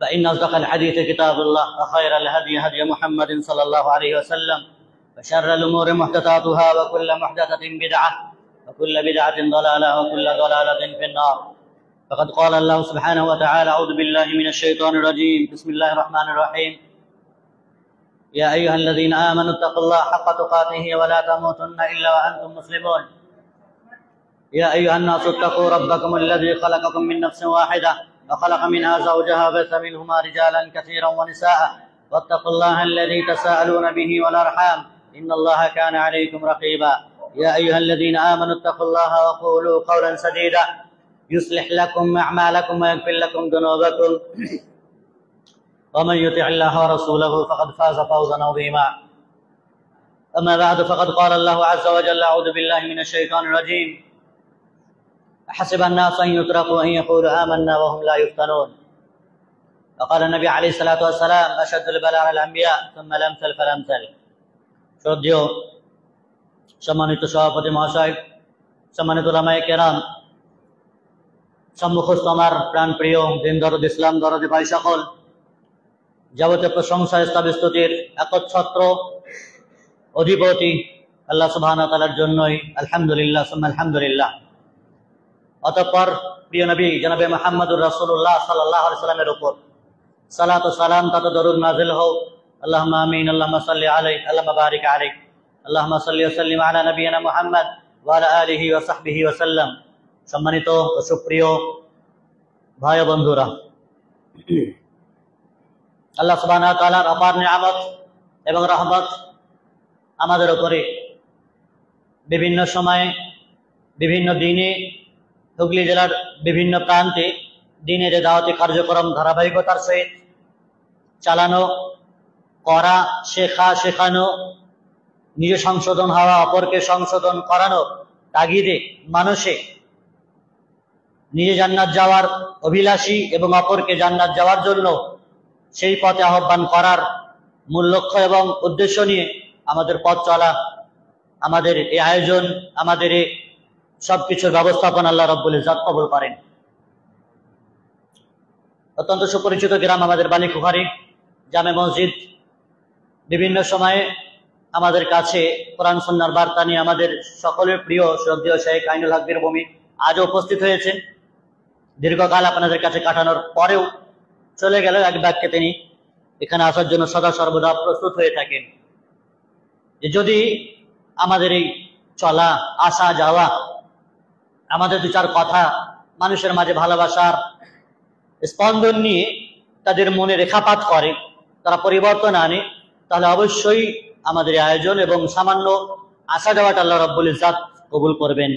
فإن أصدق الحديث كتاب الله وخير الهدي هدي محمد صلى الله عليه وسلم وشر الأمور محدثاتها وكل محدثة بدعة وكل بدعة ضلالة وكل ضلالة في النار. فقد قال الله سبحانه وتعالى: أعوذ بالله من الشيطان الرجيم، بسم الله الرحمن الرحيم. يا أيها الذين آمنوا اتقوا الله حق تقاته ولا تموتن إلا وأنتم مسلمون. يا أيها الناس اتقوا ربكم الذي خلقكم من نفس واحدة وخلق منها زوجها وبث منهما رجالا كثيرا ونساء واتقوا الله الذي تساءلون به والأرحام إن الله كان عليكم رقيبا. يا أيها الذين آمنوا اتقوا الله وقولوا قولا سديدا يصلح لكم أعمالكم ويغفر لكم ذنوبكم ومن يطع الله ورسوله فقد فاز فوزا عظيما. أما بعد فقد قال الله عز وجل: أعوذ بالله من الشيطان الرجيم. حسب الناس أن يتركوا أن يقولوا آمنا وهم لا يفتنون. وقال النبي عليه الصلاة والسلام: أشد البلاء على الأنبياء ثم الأمثل فالأمثل. শ্রদ্ধেয় সম্মানিত সভাপতি মহাশয়, সম্মানিত উলামায়ে কেরাম, সম্মুখস্থ আমার প্রাণ প্রিয় দিন দরদ ইসলাম দরদি ভাই সকল, যাবতীয় প্রশংসা স্তবস্তুতির একচ্ছত্র অধিপতি আল্লাহ সুবহানাহু ওয়া তাআলার জন্যই আলহামদুলিল্লাহ সুম্মা আলহামদুলিল্লাহ। অতঃপর প্রিয় নবী জনাবে মুহাম্মদুর রাসূলুল্লাহ সাল্লাল্লাহু আলাইহি ওয়াসাল্লামের উপর সালাত ও সালাম তথা দরুদ নাযিল হোক। আল্লাহুম্মা আমিন। আল্লাহুম্মা সাল্লি আলাইহি আল্লাহুম্মা বারিক আলাইহি আল্লাহুম্মা সাল্লি ওয়া সাল্লিম আলা নাবিয়িনা মুহাম্মদ ওয়া আলা আলিহি ওয়া সাহবিহি ওয়া সাল্লাম। সম্মানিত ও সুপ্রিয় ভাই ও বন্ধুরা, আল্লাহ সুবহানাহু ওয়া তাআলার অপার নিয়ামত এবং রহমত আমাদের উপরে বিভিন্ন সময়ে বিভিন্ন দিনে হুগলি জেলার বিভিন্ন প্রান্তে দিনের দাওয়াতি কার্যক্রম ধারাবাহিকতার সহিত চালানো, করা, শেখানো, নিজে সংশোধন হওয়া, অপরকে সংশোধন করানো তাগিদে মানুষে নিজে জান্নাত যাওয়ার অভিলাষী এবং অপরকে জান্নাত যাওয়ার জন্য সেই পথে আহ্বান করার মূল লক্ষ্য এবং উদ্দেশ্য নিয়ে আমাদের পথ চলা, আমাদের এই আয়োজন, আমাদের এই সবকিছুর ব্যবস্থাপনা আল্লাহ রাব্বুল ইজ্জত কবুল করেন। অত্যন্ত সুপরিচিত গ্রাম আমাদের বালিকুখারি জামে মসজিদ। বিভিন্ন সময়ে আমাদের কাছে কোরআন সুন্নাহর বার্তা নিয়ে আমাদের সকলের প্রিয় শ্রদ্ধেয় শেখ আইনুল হক বীর ভূমি আজও উপস্থিত হয়েছেন। দীর্ঘকাল আপনাদের কাছে কাটানোর পরেও চলে গেল এক বাক্যে তিনি এখানে আসার জন্য সদা সর্বদা প্রস্তুত হয়ে থাকেন। যে যদি আমাদের এই চলা, আসা যাওয়া, আমাদের দু চার কথা মানুষের মাঝে ভালোবাসার স্পন্দন নিয়ে তাদের মনে রেখাপাত করে, তারা পরিবর্তন আনে, তাহলে অবশ্যই আমাদের আয়োজন এবং সামান্য আসা যাওয়াটা আল্লাহ রাব্বুল ইজ্জত কবুল করবেন।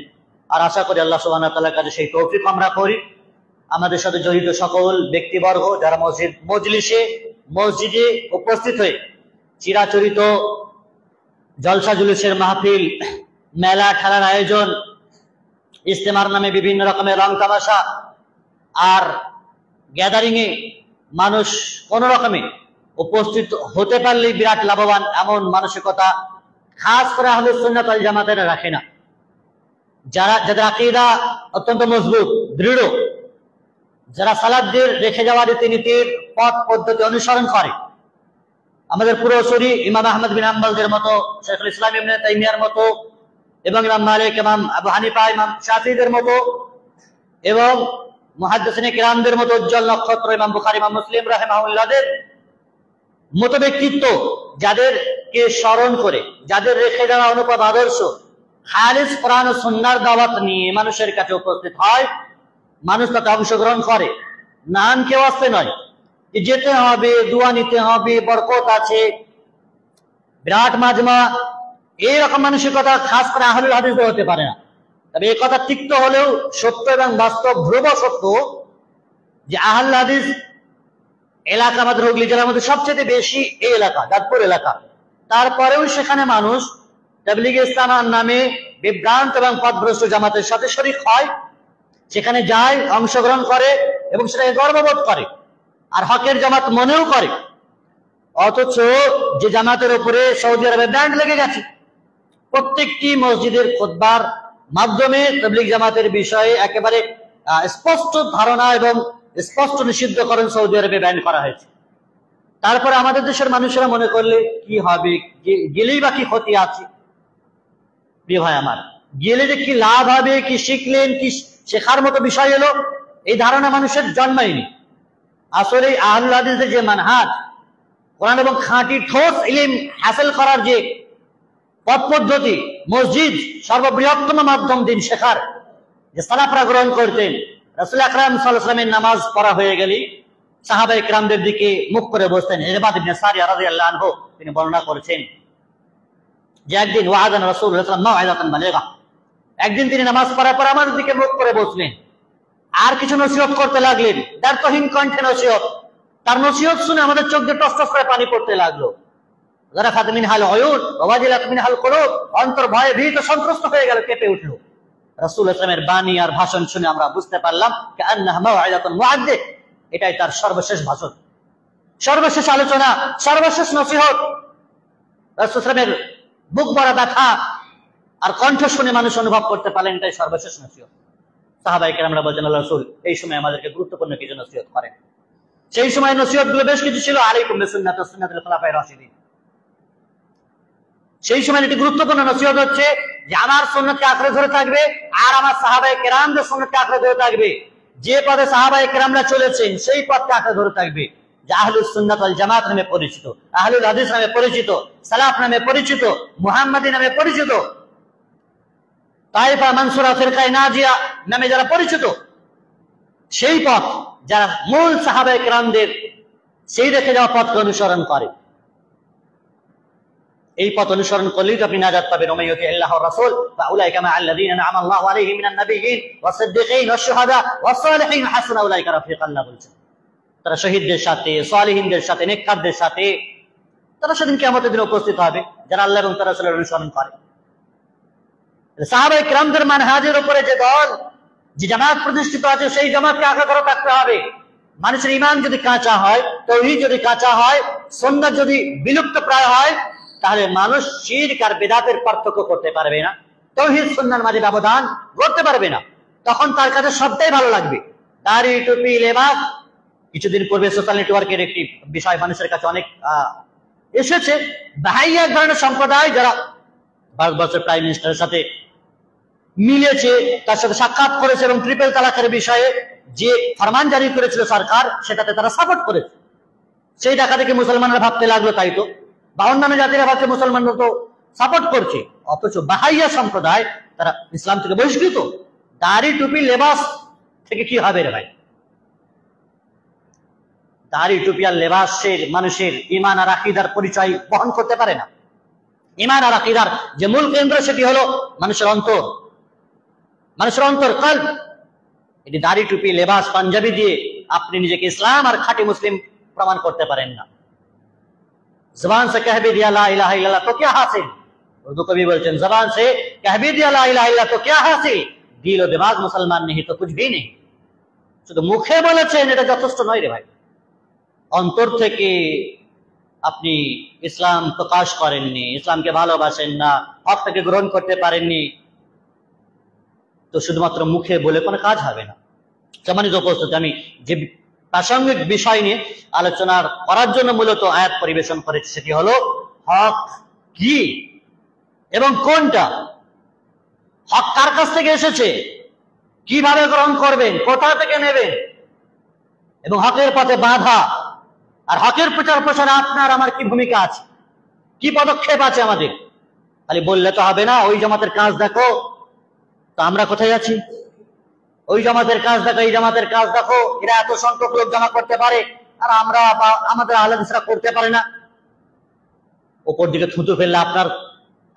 আর আশা করি আল্লাহ সুবহানাহু ওয়া তাআলার কাছে সেই তৌফিক আমরা করি। আমাদের সাথে জড়িত সকল ব্যক্তিবর্গ যারা মসজিদে উপস্থিত হয়ে চিরাচরিত জলসা জুলুসের মাহফিল, মেলা খেলার আয়োজন, ইস্তেমার নামে বিভিন্ন রকমের রং তামাশা আর গ্যাদারিং এ মানুষ কোন রকমে উপস্থিত হতে পারলেই বিরাট লাভবান, এমন মানসিকতা খাস করে আহলুস সুন্নাত ওয়াল জামাতেরা রাখে না। যাদের আকীদা অত্যন্ত মজবুত, দৃঢ়, যারা সালাফদের রেখে যাওয়া রীতিনীতির পথ পদ্ধতি অনুসরণ করে, আমাদের পূর্বসূরি ইমাম আহমদ বিন হাম্বলদের মতো, শাইখুল ইসলাম ইবনে তাইমিয়ার মতো, এবং ইমাম মালিক, ইমাম আবু হানিফা, ইমাম শাফিঈদের মতো, এবং মুহাদ্দিসিনে কিরামদের মতো উজ্জ্বল নক্ষত্র ইমাম বুখারী, ইমাম মুসলিম রাহিমাহুল্লাহদের মতো ব্যক্তিত্ব যাদেরকে স্মরণ করে, যাদের রেখে যাওয়া অনুপম আদর্শ খালিস কোরআন ও সুন্নাহর দাওয়াত নিয়ে মানুষের কাছে উপস্থিত হয়, মানুষ তাতে অংশগ্রহণ করে। নাম কেউ আসতে নয়, যেতে হবে, দোয়া নিতে হবে, বরকত আছে, বিরাট মাজমা, এইরকম মানসিকতা খাস করে আহলুল হাদিসদের হতে পারে না। তবে এই কথা তিক্ত হলেও সত্য এবং বাস্তব, ধ্রুব সত্য, যে আহলুল হাদিস এলাকা আমাদের হুগলি জেলার মধ্যে সবচেয়ে বেশি এই এলাকা, দাঁতপুর এলাকা। তারপরেও সেখানে মানুষ তাবলীগে ইসলাম নামে বিভ্রান্ত এবং পথভ্রষ্ট জামাতের সাথে শরীক হয়, সেখানে যায়, অংশগ্রহণ করে এবং সেটাকে গর্ববোধ করে আর হকের জামাত মনেও করে। অথচ যে জামাতের উপরে সৌদি আরবে ব্যান্ড লেগে গেছে, প্রত্যেকটি মসজিদের খুতবার মাধ্যমে তাবলীগ জামাতের বিষয়ে একেবারে স্পষ্ট ধারণা এবং স্পষ্ট নিষিদ্ধ করেন, সৌদি আরবে ব্যান করা হয়েছে। তারপরে আমাদের দেশের মানুষেরা মনে করলে কি হবে, গেলেই বা কি ক্ষতি আছে? প্রিয় ভাই আমার, গেলে যে কি লাভ হবে, কি শিখলেন, কি শেখার মতো বিষয় এলো, এই ধারণা মানুষের জন্মায়নি। আসলে আহলুল হাদিসের যে মানহাজ, কোরআন এবং খাঁটি ঠোস ইলম হাসিল করার যে পথ পদ্ধতি, মসজিদ সর্ববৃহত্তম মাধ্যম দিন শেখার, যে সালাফরা গ্রহণ করতেন। রাসূল আকরাম সাল্লাল্লাহু আলাইহি ওয়াসাল্লামের নামাজ পড়া হয়ে গেলে সাহাবায়ে কিরামদের দিকে মুখ করে বসতেন। ইরবাদ ইবনে সারিয়া রাদিয়াল্লাহু আনহু তিনি বর্ণনা করেছেন যে একদিন ওয়াদান রাসূলুল্লাহ সাল্লাল্লাহু আলাইহি ওয়াসাল্লাম মাউইযাতান বালিগা, একদিন তিনি নামাজ পড়ার পর আমার দিকে মুখ করে বসলেন, আর কিছু নসিহত করতে লাগলেন, দ্ব্যর্থহীন কণ্ঠে নসিহত। তার নসিহত শুনে আমাদের চোখ দিয়ে টস টস করে পানি পড়তে লাগলো। যারাফাত মিনহাল উয়ুন ওয়া ওয়াজিলাত মিনহাল কুলুব, অন্তর ভয়ে ভীত সন্ত্রস্ত হয়ে গেল, কেঁপে উঠলো। রাসূলুল্লাহ সাল্লাল্লাহু আলাইহি ওয়াসাল্লামের বাণী আর ভাষণ শুনে আমরা বুঝতে পারলাম কাআন্নাহা মাউইযাতুন মুআদ্দিহ, এটাই তার সর্বশেষ ভাষণ, সর্বশেষ আলোচনা, সর্বশেষ নসিহত। রাসূলুল্লাহ সাল্লাল্লাহু আলাইহি ওয়াসাল্লামের বুক ভরা ব্যথা আর কণ্ঠ শুনে মানুষ অনুভব করতে পারলেন এটাই সর্বশেষ নসিহত। সাহাবায়ে কেরামরা বলেন, আল্লাহ রাসূল এই সময় আমাদেরকে গুরুত্বপূর্ণ কিছু নসিহত করেন। সেই সময় নসিহতগুলো বেশ কিছু ছিল, আলাইকুম বিসুন্নাতি ওয়া সুন্নাতিল খুলাফায়ে রাশিদিন। সেই সময় একটি গুরুত্বপূর্ণ নসিহত হচ্ছে যে আমার সুন্নতকে আঁকড়ে ধরে থাকবে, আর আমার সাহাবায়ে কেরামদের সুন্নতকে আঁকড়ে ধরে থাকবে। যে পথে সাহাবায়ে কেরামরা চলেছেন সেই পথকে আঁকড়ে ধরে থাকবে, যে আহলুস সুন্নাত ওয়াল জামাত নামে পরিচিত, আহলুল হাদিস নামে পরিচিত, সালাফ নামে পরিচিত, মুহাম্মাদি নামে পরিচিত, তায়েফা মানসুরা ফিরকায়ে নাজিয়া নামে যারা পরিচিত, সেই পথ যারা মূল সাহাবায়ে কেরামদের সেই রেখে যাওয়া পথকে অনুসরণ করে, এই পথ অনুসরণ করলেই তো আপনি নাজাত পাবেন। ওমাইয়ুতি আল্লাহ ওয়া রাসূল ফাউলাইকা মা'আল্লাযীনা আন'আমা আল্লাহু আলাইহিম মিনান নাবিয়্যিন ওয়াস সিদ্দীকিন ওয়াশ শুহাদা ওয়াস সালিহিন হাসানা উলাইকা রাফিকা, আল্লাহ বলেছেন তারা শহীদদের সাথে, সালিহিনদের সাথে, নেককারদের সাথে তারা সেদিন কিয়ামতের দিনে উপস্থিত হবে যারা আল্লাহ এবং তার রাসূলের অনুসরণ করে। সাহাবায়ে কিরামদের মানহাজের উপরে যে দল, যে জামাত প্রতিষ্ঠিত আছে, সেই জামাতকে আঁকড়ে ধরে থাকতে হবে। মানুষের ঈমান যদি কাঁচা হয়, তাওহীদ যদি কাঁচা হয়, সুন্নাত যদি বিলুপ্ত প্রায় হয়, তাহলে মানুষ শিরক আর বিদআতের পার্থক্য করতে পারবে না, তাওহীদ সুন্নাহর মাঝে ব্যবধান করতে পারবে না। তখন তার কাছে সবটাই ভালো লাগবে, দাড়ি টুপি লেবাস। কিছুদিন পূর্বে সোশ্যাল নেটওয়ার্কের একটি বিষয় মানুষের কাছে অনেক এসেছে, বাহাইয়া এক ধরনের সম্প্রদায় যারা ভারতবর্ষের প্রাইম মিনিস্টারের সাথে মিলেছে, তার সাথে সাক্ষাৎ করেছে এবং ট্রিপল তালাকের বিষয়ে যে ফরমান জারি করেছিল সরকার, সেটাতে তারা সাপোর্ট করেছে। সেই টাকা থেকে মুসলমানরা ভাবতে লাগলো তাই তো, বা অন্যান্য জাতিরা ভাবছে মুসলমানরা তো সাপোর্ট করছে, অথচ বাহাইয়া সম্প্রদায় তারা ইসলাম থেকে বহিষ্কৃত। দাড়ি টুপি লেবাস থেকে কি হবে রে ভাই? দাড়ি টুপি আর লেবাসের মানুষের ঈমান আর আকীদার পরিচয় বহন করতে পারে না। ঈমান আর আকীদার যে মূল কেন্দ্র সেটি হলো মানুষের অন্তর, মানুষের অন্তর, কলব। এটি দাড়ি টুপি লেবাস পাঞ্জাবি দিয়ে আপনি নিজেকে ইসলাম আর খাঁটি মুসলিম প্রমাণ করতে পারেন না। জবান से कह भी दिया ला इलाहा इल्लल्लाह तो क्या हासिल, उर्दू कवि বলছেন জবান से कह भी दिया ला इलाहा इल्लल्लाह तो क्या हासिल, दिल ও दिमाग मुसलमान नहीं तो कुछ भी नहीं। শুধু মুখে বলেছেন এটা যথেষ্ট নয় রে ভাই, অন্তর থেকে আপনি ইসলাম প্রকাশ করেননি, ইসলামকে ভালোবাসেন না, হকটাকে গ্রহণ করতে পারেননি, তো শুধুমাত্র মুখে বলে কোনো কাজ হবে না। সম্মানিত উপস্থিতি, আমি যে প্রাসঙ্গিক বিষয় নিয়ে আলোচনা করার জন্য মূলত আয়াত পরিবেশন করেছি সেটি হলো হক কি এবং কোনটা, হক কার কাছ থেকে এসেছে, কিভাবে গ্রহণ করবেন, কোথা থেকে নেবেন, এবং হকের পথে বাধা আর হকের প্রচার প্রসারে আপনার আমার কি ভূমিকা আছে, কি পদক্ষেপ আছে আমাদের। খালি বললে তো হবে না, ওই জামাতের কাজ দেখো, তো আমরা কোথায় আছি? ওই জামাতের কাজ দেখো, এই জামাতের কাজ দেখো, এরা এত সংখ্যক লোক জমা করতে পারে আর আমরা বা আমাদের আহলে হাদিসরা করতে পারে না। উপর দিকে থুতু ফেললে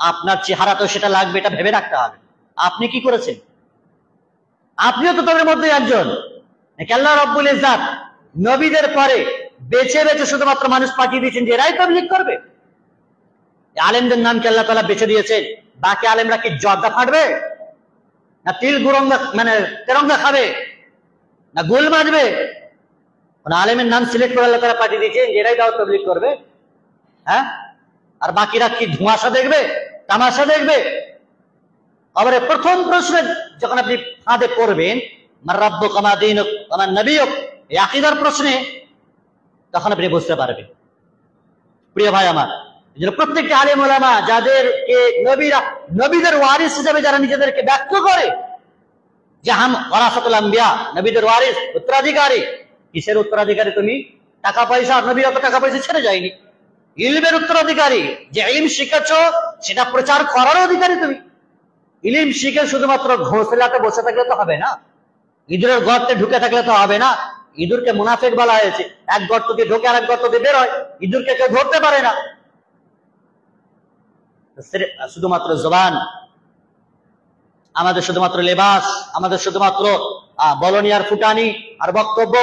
আপনার চেহারা তো সেটা লাগবে, এটা ভেবে রাখতে হবে। আপনি কি করেছেন? আপনিও তো তাদের মধ্যে একজন। আল্লাহ রাব্বুল ইজ্জাত নবীদের পরে বেছে বেছে শুধুমাত্র মানুষ পাঠিয়ে দিয়েছেন যে এরাই তাবলীগ করবে। আলেমদের নামকে আল্লাহ তাআলা বেছে দিয়েছেন, বাকি আলেমরা কি জর্দা ফাটবে, না তিল গুরঙ্গা মানে তেরঙ্গা খাবে, না গোল মাজবে? আলেমের নাম সিলেক্ট করে আল্লাহ তাআলা পাঠিয়ে দিয়েছেন যে এরাই দাওয়াত তাবলীগ করবে। হ্যাঁ, আর বাকিরা কি ধোঁয়াশা দেখবে, তামাশা দেখবে? আবার প্রথম প্রশ্ন যখন আপনি ফাঁদে পড়বেন, মার রাব্বুকা মা দীনুক ওয়া মান নবিয়ুক, এই আকীদার প্রশ্নে, তখন আপনি বুঝতে পারবেন। প্রিয় ভাই আমার, প্রত্যেকটা আলেম ওলামা যাদেরকে নবীদের ওয়ারিস হিসেবে যারা নিজেদেরকে ব্যক্ত করে যে হাম ওয়ারাসাতুল আম্বিয়া, নবীদের ওয়ারিস, উত্তরাধিকারী। কিসের উত্তরাধিকারী তুমি? টাকা পয়সা। নবীরা তো টাকা পয়সা ছেড়ে যায়নি। ইলমের উত্তরাধিকারী। যে ইলম শিখেছ সেটা প্রচার করার অধিকারী তুমি। ইলম শিখে শুধুমাত্র ঘোষলাতে বসে থাকলে তো হবে না, ইঁদুরের গর্তে ঢুকে থাকলে তো হবে না। ইঁদুরকে মুনাফিক বলা হয়েছে, এক গর্ত দিয়ে ঢোকে আর এক গর্ত দিয়ে বের হয়। ইঁদুরকে কেউ ধরতে পারে না। শুধুমাত্র জবান, আমাদের শুধুমাত্র লেবাস, আমাদের শুধুমাত্র বলনিয়ার ফুটানি আর বক্তব্য,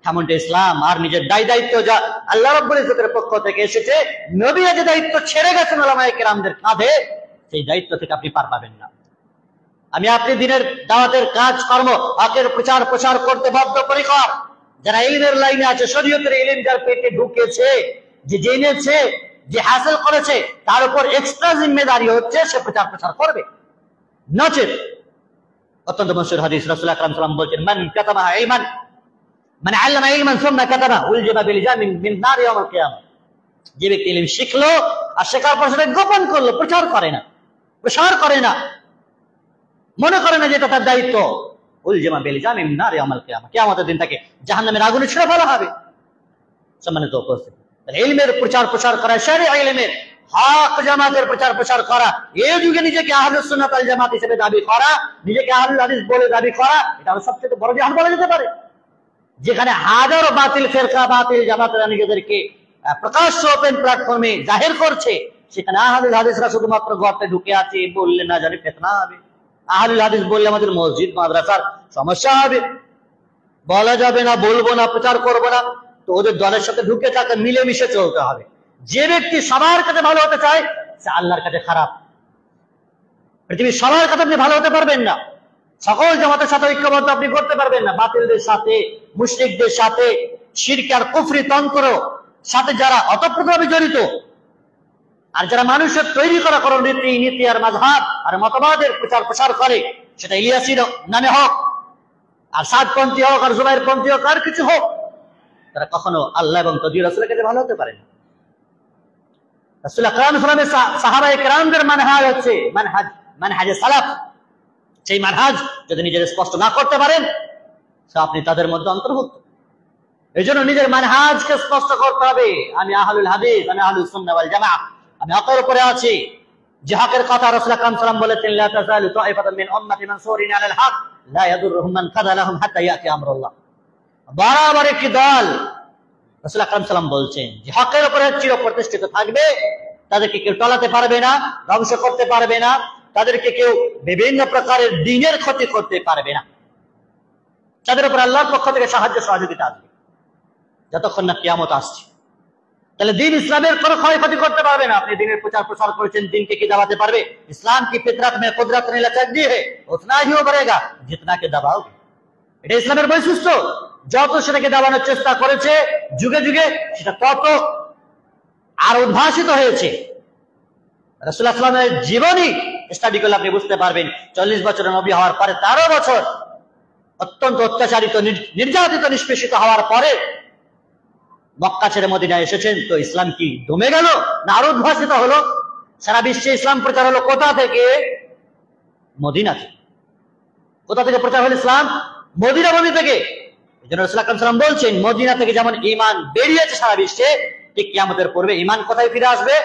এমনটা ইসলাম আর নিজের দায়িত্ব যা আল্লাহ রাব্বুল ইজ্জতের পক্ষ থেকে এসেছে, নবীরা যে দায়িত্ব ছেড়ে গেছেন উলামায়ে কেরামদের কাঁধে, সেই দায়িত্ব থেকে আপনি পার পাবেন না। আমি আপনি দিনের দাওয়াতের কাজ কর্ম, হকের প্রচার প্রসার করতে বদ্ধপরিকর। যারা ইলমের লাইনে আছে, শরীয়তের ইলম যার পেটে ঢুকেছে, যে জেনেছে, যে হাসিল করেছে, তার উপর এক্সট্রা জিম্মেদারি হচ্ছে সে প্রচার প্রসার করবে। নচেত অত্যন্ত মশহুর হাদিস, রাসূল আকরাম সাল্লাল্লাহু আলাইহি ওয়াসাল্লাম বলছেন, মান কাতামা ইলমান, মান আল্লামা ইলমান সুম্মা কাতামা উলজিমা বিলজামিন মিন নার ইয়াউমুল কিয়ামা। যে ব্যক্তি ইলম শিখলো আর শেখার পর সেটা গোপন করলো, প্রচার করে না, প্রসার করে না, মনে করে না যে এটা তার দায়িত্ব, উলজিমা বিলজামিন মিন নার ইয়াউমুল কিয়ামা, কিয়ামতের দিন তাকে জাহান্নামের আগুনে ছুঁড়ে ফেলা হবে। সম্মানিত উপস্থিতি, ইলমের প্রচার প্রসার করা, শরীয়ত ইলমের হক জামাতের প্রচার প্রসার করা, এই যুগে নিজেকে আহলুস সুন্নাত ওয়াল জামাত হিসেবে দাবি করা, নিজেকে আহলুল হাদিস বলে দাবি করা, এটা হলো সবচেয়ে বড় জিহাদ বলা যেতে পারে। যেখানে হাজারো বাতিল ফিরকা, বাতিল জামাতেরা নিজেদেরকে প্রকাশ্য ওপেন প্ল্যাটফর্মে জাহির করছে, সেখানে আহলুল হাদিসরা শুধুমাত্র গর্তে ঢুকে আছে, বললে না জানি ফিতনা হবে। আহলুল হাদিস বললে আমাদের মসজিদ মাদ্রাসার সমস্যা হবে, বলা যাবে না, বলবো না, প্রচার করবো না। তো ওদের দলের সাথে ঢুকে থাকে, মিলেমিশে চলতে হবে। যে ব্যক্তি সবার কাছে ভালো হতে চায়, সে আল্লাহর কাছে খারাপ। পৃথিবীর সবার কাছে আপনি ভালো হতে পারবেন না, সকল জামাতের সাথে ঐক্যবদ্ধ আপনি করতে পারবেন না। বাতিলদের সাথে, মুশরিকদের সাথে, শিরক আর কুফরি তন্ত্র সাথে যারা অতপ্রতভাবে জড়িত, আর যারা মানুষের তৈরি করা কোন রীতি নীতি আর মাযহাব আর মতবাদের প্রচার প্রসার করে, সেটা ইলিয়াসী নামে হোক, আর সাদপন্থী হোক, আর জুবাইরপন্থী হোক, আর কিছু হোক, তারা কখনো আল্লাহ এবং তার রাসূলের কাছে ভালো হতে পারে না। রাসূল আকরাম সাল্লাল্লাহু আলাইহি ওয়াসাল্লাম সাহাবায়ে কেরামদের মানহাজ হচ্ছে মানহাজে সালাফ। সেই মানহাজ যদি নিজের স্পষ্ট না করতে পারেন, আপনি তাদের মধ্যে অন্তর্ভুক্ত। এই জন্য নিজের মানহাজকে স্পষ্ট করতে হবে। আমি আহলুল হাদিস, আমি আহলুস সুন্নাহ ওয়াল জামাআহ, আমি হকের উপরে আছি। যে হকের কথা রাসূল আকরাম সাল্লাল্লাহু আলাইহি ওয়াসাল্লাম বলেছেন, লা তাযালু তাইফাতুন মিন উম্মতি মানসুরিন আলাল হক লা ইয়াদুররুহুম মান খাযালাহুম হাত্তা ইয়াতি আমরুল্লাহ। বরাবর একটি দল, রাসূল আকরাম সাল্লাল্লাহু আলাইহি ওয়াসাল্লাম বলছেন, যে হকের উপরে চিরপ্রতিষ্ঠিত থাকবে, তাদেরকে কেউ টলাতে পারবে না, ধ্বংস করতে পারবে না, তাদেরকে কেউ বিভিন্ন প্রকারের দ্বীনের ক্ষতি করতে পারবে না। তাদের উপর আল্লাহর পক্ষ থেকে সাহায্য সহযোগিতা আসবে যতক্ষণ না কিয়ামত আসছে। তাহলে দ্বীন ইসলামের কোনো ক্ষয়ক্ষতি করতে পারবে না। আপনি দ্বীনের প্রচার প্রসার করেছেন, দ্বীনকে কি দাবাতে পারবে? ইসলাম কি ফিতরাত মে কুদরত ने लचक दी है, उतना ही वो करेगा जितना के दबाओगे। এটা ইসলামের বৈশিষ্ট্য। যত সেটাকে দাবানোর চেষ্টা করেছে যুগে যুগে, সেটা তত আর উদ্ভাসিত হয়েছে। রাসূলুল্লাহ সাল্লাল্লাহু আলাইহি ওয়াসাল্লামের জীবনী স্টাডি করলে আপনি বুঝতে পারবেন, 40 বছরের নবী হওয়ার পরে 13 বছর অত্যন্ত অত্যাচারিত, নির্যাতিত, নিষ্পেষিত হওয়ার পরে মক্কা ছেড়ে মদিনায় এসেছেন। তো ইসলাম কি দমে গেল না আরো উদ্ভাসিত হলো? সারা বিশ্বে ইসলাম প্রচার হলো কোথা থেকে? মদিনা থেকে। কোথা থেকে প্রচার হলো ইসলাম? মদিনা ভূমি থেকে। এই জন্য রাসূল আকরাম সাল্লাল্লাহু আলাইহি ওয়াসাল্লাম বলছেন, মদিনা থেকে যেমন ঈমান বেরিয়েছে সারা বিশ্বে, ঠিক কিয়ামতের পূর্বে ঈমান কোথায় ফিরে আসবে?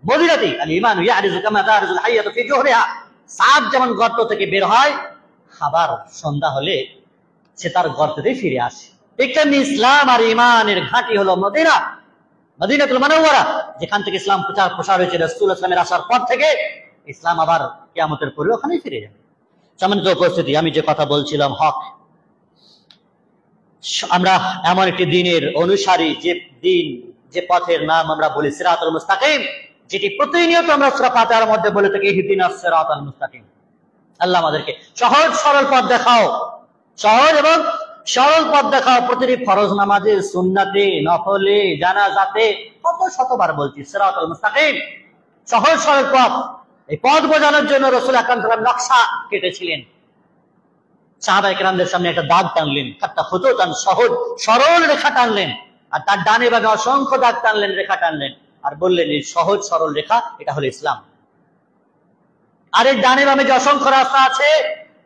মদিনাতেই। আল ঈমান ইয়ারিজু কামা তারিজুল হাইয়াতু ফি জুহরিহা। সাপ যেমন গর্ত থেকে বের হয়, আবার সন্ধ্যা হলে সে তার গর্তেই ফিরে আসে, ঠিক তেমনি ইসলাম আর ঈমানের ঘাঁটি হলো মদিনা, মদিনাতুল মুনাওয়ারা, যেখান থেকে ইসলাম প্রচার প্রসার হয়েছে। রাসূলুল্লাহ সাল্লাল্লাহু আলাইহি ওয়াসাল্লামের আসার পর থেকে ইসলাম আবার কিয়ামতের পূর্বে ওখানেই ফিরে যাবে। সম্মানিত উপস্থিতি, আমি যে কথা বলছিলাম হক, আমরা এমন একটি দ্বীনের অনুসারী, যে দ্বীন, যে পথের নাম আমরা বলি সিরাতুল মুস্তাকিম, যেটি প্রতিনিয়ত আমরা সূরা ফাতিহার মধ্যে বলে থাকি, ইহদিনাস সিরাতাল মুস্তাকিম। আল্লাহ আমাদেরকে সহজ সরল পথ দেখাও, সহজ এবং সরল পথ দেখাও। প্রতিটি ফরজ নামাজে, সুন্নাতে, নফলে, জানাজাতে কত শতবার বলছি সিরাতুল মুস্তাকিম, সহজ সরল পথ। এই পথ বোঝানোর জন্য রাসূল আকরাম সাল্লাল্লাহু আলাইহি ওয়াসাল্লাম নকশা কেটেছিলেন। সাহাবায়ে কেরামদের সামনে একটা দাগ টানলেন, একটা খুতুতান সহজ সরল রেখা টানলেন, আর তার ডানে বামে অসংখ্য দাগ টানলেন, রেখা টানলেন, আর বললেন এই সহজ সরল রেখা, এটা হলো ইসলাম। আর এই ডানে বামে যে অসংখ্য রাস্তা আছে,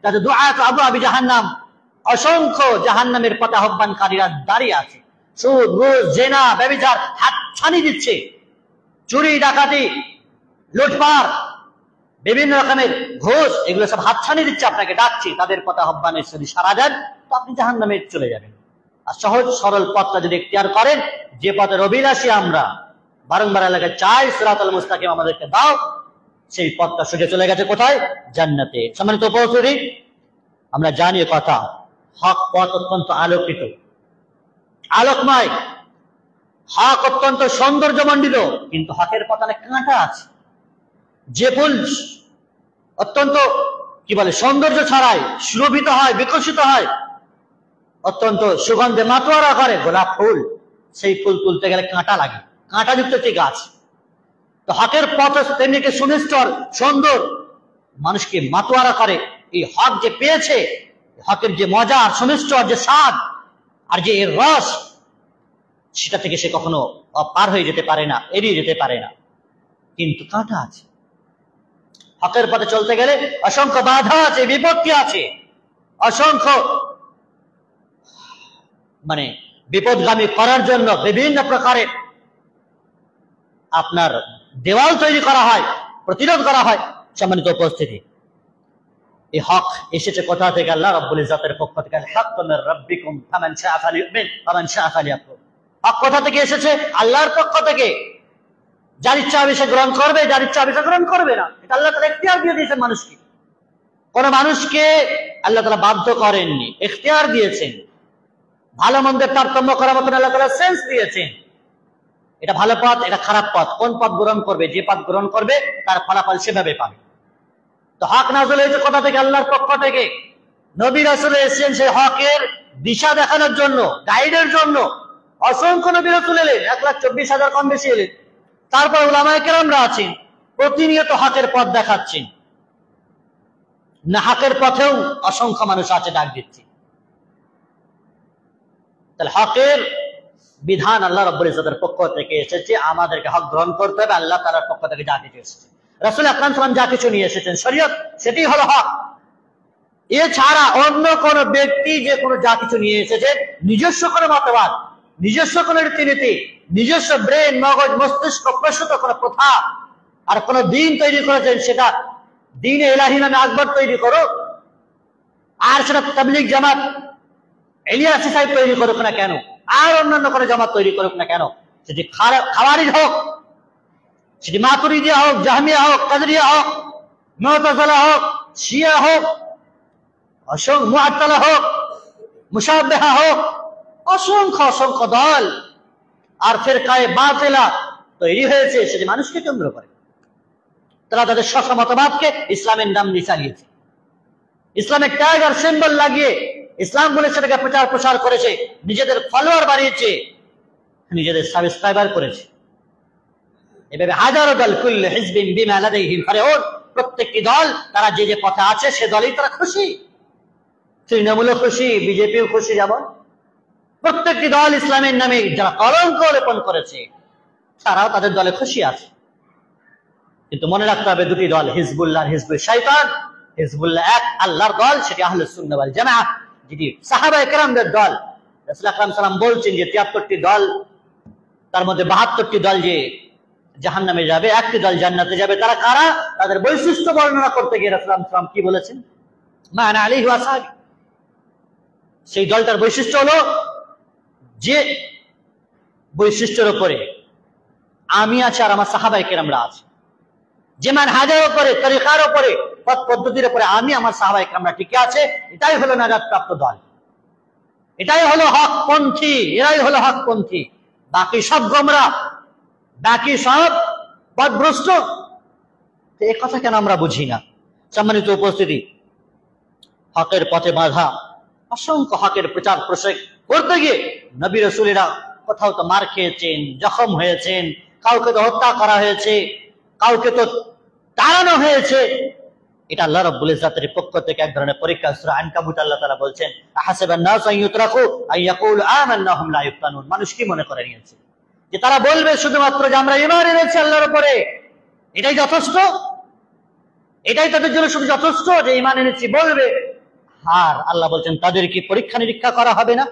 তাতে দুআত আবু আবি জাহান্নাম, অসংখ্য জাহান্নামের পথে আহ্বানকারীরা দাঁড়িয়ে আছে। সুদ, ঘুষ, জেনা, ব্যভিচার হাতছানি দিচ্ছে, চুরি, ডাকাতি, লুটপাট, বিভিন্ন রকমের ঘুষ, এগুলো সব হাতছানি দিচ্ছে, আপনাকে ডাকছে। তাদের পথে আহ্বানে যদি সাড়া দেন তো আপনি জাহান্নামে চলে যাবেন। আর সহজ সরল পথটা যদি ইখতিয়ার করেন, যে পথের অভিলাষী আমরা বারংবার এলাকায় চাই, সিরাতাল মুস্তাকিম আমাদেরকে দাও, সেই পথটা সোজা চলে গেছে কোথায়? জান্নাতে। সম্মানিত উপস্থিতি, আমরা জানি কথা, হক পথ অত্যন্ত আলোকিত, আলোকময়, হক অত্যন্ত সৌন্দর্যমণ্ডিত, কিন্তু হকের পথে অনেক কাঁটা আছে। যে ফুল অত্যন্ত কি বলে সৌন্দর্য ছড়ায়, সুরভিত হয়, বিকশিত হয়, অত্যন্ত সুগন্ধে মাতোয়ারা করে, গোলাপ ফুল, সেই ফুল তুলতে গেলে কাঁটা লাগে, কাঁটাযুক্ত একটি গাছ। তো হকের পথ তেমনি সুনিশ্চর, সুন্দর, মানুষকে মাতোয়ারা করে। এই হক যে পেয়েছে, হকের যে মজা আর সুনিশ্চর যে স্বাদ আর যে এর রস, সেটা থেকে সে কখনো পার হয়ে যেতে পারে না, এড়িয়ে যেতে পারে না। কিন্তু কাঁটা আছে। হকের পথে চলতে গেলে অসংখ্য বাধা আছে, বিপত্তি আছে, অসংখ্য বিপদগামী করার জন্য বিভিন্ন প্রকারের আপনার দেওয়াল তৈরি করা হয়, প্রতিরোধ করা হয়। সম্মানিত উপস্থিতি, এই হক এসেছে কোথা থেকে? আল্লাহ রাব্বুল ইজ্জতের পক্ষ থেকে। আল হাক্কু মির রাব্বিকুম ফামান শাআ ফালিউমিন ফামান শাআ ফালিয়াকফুর। হক কোথা থেকে এসেছে? আল্লাহর পক্ষ থেকে। যার ইচ্ছা হবে সে গ্রহণ করবে, যার ইচ্ছা হবে সে গ্রহণ করবে না। এটা আল্লাহ তাআলা ইখতিয়ার দিয়ে দিয়েছেন মানুষকে। কোন মানুষকে আল্লাহ তাআলা বাধ্য করেননি, ইখতিয়ার দিয়েছেন। ভালো মন্দের তারতম্য করার মতন আল্লাহ তাআলা সেন্স দিয়েছেন। এটা ভালো পথ, এটা খারাপ পথ, কোন পথ গ্রহণ করবে, যে পথ গ্রহণ করবে তার ফলাফল সেভাবে পাবে। তো হক নাযিল হয়েছে কোথা থেকে? আল্লাহর পক্ষ থেকে। নবী রাসূল এসেছেন সেই হকের দিশা দেখানোর জন্য, গাইডের জন্য। অসংখ্য নবী রাসূল এলেন, 1,24,000 কম বেশি এলেন। তারপর উলামায়ে কেরামরা আছেন, প্রতিনিয়ত হকের পথ দেখাচ্ছেন। না হকের পথেও অসংখ্য মানুষ আছে, ডাক দিচ্ছে। তাহলে হকের বিধান আল্লাহ রাব্বুল ইজ্জতের পক্ষ থেকে এসেছে, আমাদেরকে হক গ্রহণ করতে হবে। আল্লাহ তাআলার পক্ষ থেকে যা কিছু এসেছে, রাসূল আকরাম সাল্লাল্লাহু আলাইহি ওয়াসাল্লাম যা কিছু নিয়ে এসেছেন, শরীয়ত, সেটি হলো হক। এছাড়া অন্য কোন ব্যক্তি যে কোনো যা কিছু নিয়ে এসেছে, নিজস্ব কোনো মতবাদ, নিজস্ব কোনো রীতিনীতি, নিজস্ব ব্রেন, মগজ, মস্তিষ্ক প্রসূত কোনো প্রথা আর কোন দিন তৈরি করেছেন, সেটা দ্বীনে ইলাহি নামে আকবর তৈরি করো, আর সেটা তাবলীগ জামাত ইলিয়াসী সাহেব তৈরি করুক না কেন, আর অন্যান্য কোনো জামাত তৈরি করুক না কেন, সেটি খাওয়ারিজ হোক, সেটি মাতুরিদিয়া হোক, জাহমিয়া হোক, কাদরিয়া হোক, মুতাজিলা হোক, শিয়া হোক, মুআত্তালা হোক, মুশাব্বিহা হোক, অসংখ্য অসংখ্য দল আর ফিরকায়ে বাতিলা তৈরি হয়েছে, সেটি মানুষকে কেন্দ্র করে। তারা তাদের স্ব মতবাদকে ইসলামের নাম দিয়ে চালিয়েছে, ইসলামের ট্যাগ আর সিম্বল লাগিয়ে ইসলাম বলে সেটাকে প্রচার প্রসার করেছে, নিজেদের ফলোয়ার বাড়িয়েছে, নিজেদের সাবস্ক্রাইবার করেছে। এভাবে হাজারো দল, কুল্লু হিজবিন বিমা লাদাইহিম ফারিহুন, প্রত্যেকটি দল তারা যে যে পথে আছে সে দলই তারা খুশি। তৃণমূলও খুশি, বিজেপিও খুশি। যেমন প্রত্যেকটি দল ইসলামের নামে যারা কলঙ্ক লেপন করেছে, তারাও তাদের দলে খুশি আছে। কিন্তু মনে রাখতে হবে দুটি দল, হিজবুল্লাহ আর হিজবুল শয়তান। হিজবুল্লাহ এক আল্লাহর দল, সেটি আহলুস সুন্নাহ ওয়াল জামাআহ, যেটি সাহাবায়ে কেরামদের দল। রাসূল আকরাম সাল্লাল্লাহু আলাইহি ওয়াসাল্লাম বলছেন যে 73টি দল, তার মধ্যে 72টি দল যে জাহান্নামে যাবে, একটি দল জান্নাতে যাবে। তারা কারা? তাদের বৈশিষ্ট্য বর্ণনা করতে গিয়ে রাসূল সাল্লাল্লাহু আলাইহি ওয়াসাল্লাম কি বলেছেন? মা আনা আলাইহি ওয়া আসহাবি। সেই দলটার বৈশিষ্ট্য হলো যে বৈশিষ্ট্যের উপরে আমি আছি আর আমার সাহাবায়ে কেরামরা আছে, যে মানহাজের উপরে, তরিকার উপরে, পথ পদ্ধতির উপরে আমি আমার সাহাবায়ে কেরামরা টিকে আছে, এটাই হলো নাজাতপ্রাপ্ত দল, এটাই হলো হকপন্থী, এরাই হলো হকপন্থী। বাকি সব গোমরা, বাকি সব পথভ্রষ্ট। এই কথা কেন আমরা বুঝি না? সম্মানিত উপস্থিতি, হকের পথে বাধা, অসংখ্য হকের প্রচার প্রসার করতে গিয়ে নবী রাসূলেরা কোথাও তো মার খেয়েছেন, জখম হয়েছেন, কাউকে তো হত্যা করা হয়েছে, কাউকে তো তাড়ানো হয়েছে, এটা আল্লাহ রাব্বুল ইজ্জাতের পক্ষ থেকে এক ধরনের পরীক্ষা। সূরা আনকাবুত আল্লাহ তাআলা বলছেন, আহাসিবান নাস আন ইউতরাকু আন ইয়াকুলু আমান্না হুম লা ইফতানুন। মানুষ কি মনে করে নিয়েছে যে তারা বলবে শুধুমাত্র যে আমরা ঈমান এনেছি আল্লাহর উপরে, এটাই যথেষ্ট, এটাই তাদের জন্য শুধু যথেষ্ট যে ঈমান এনেছি বলবে। আর আল্লাহ বলছেন তাদের কি পরীক্ষা নিরীক্ষা করা হবে না?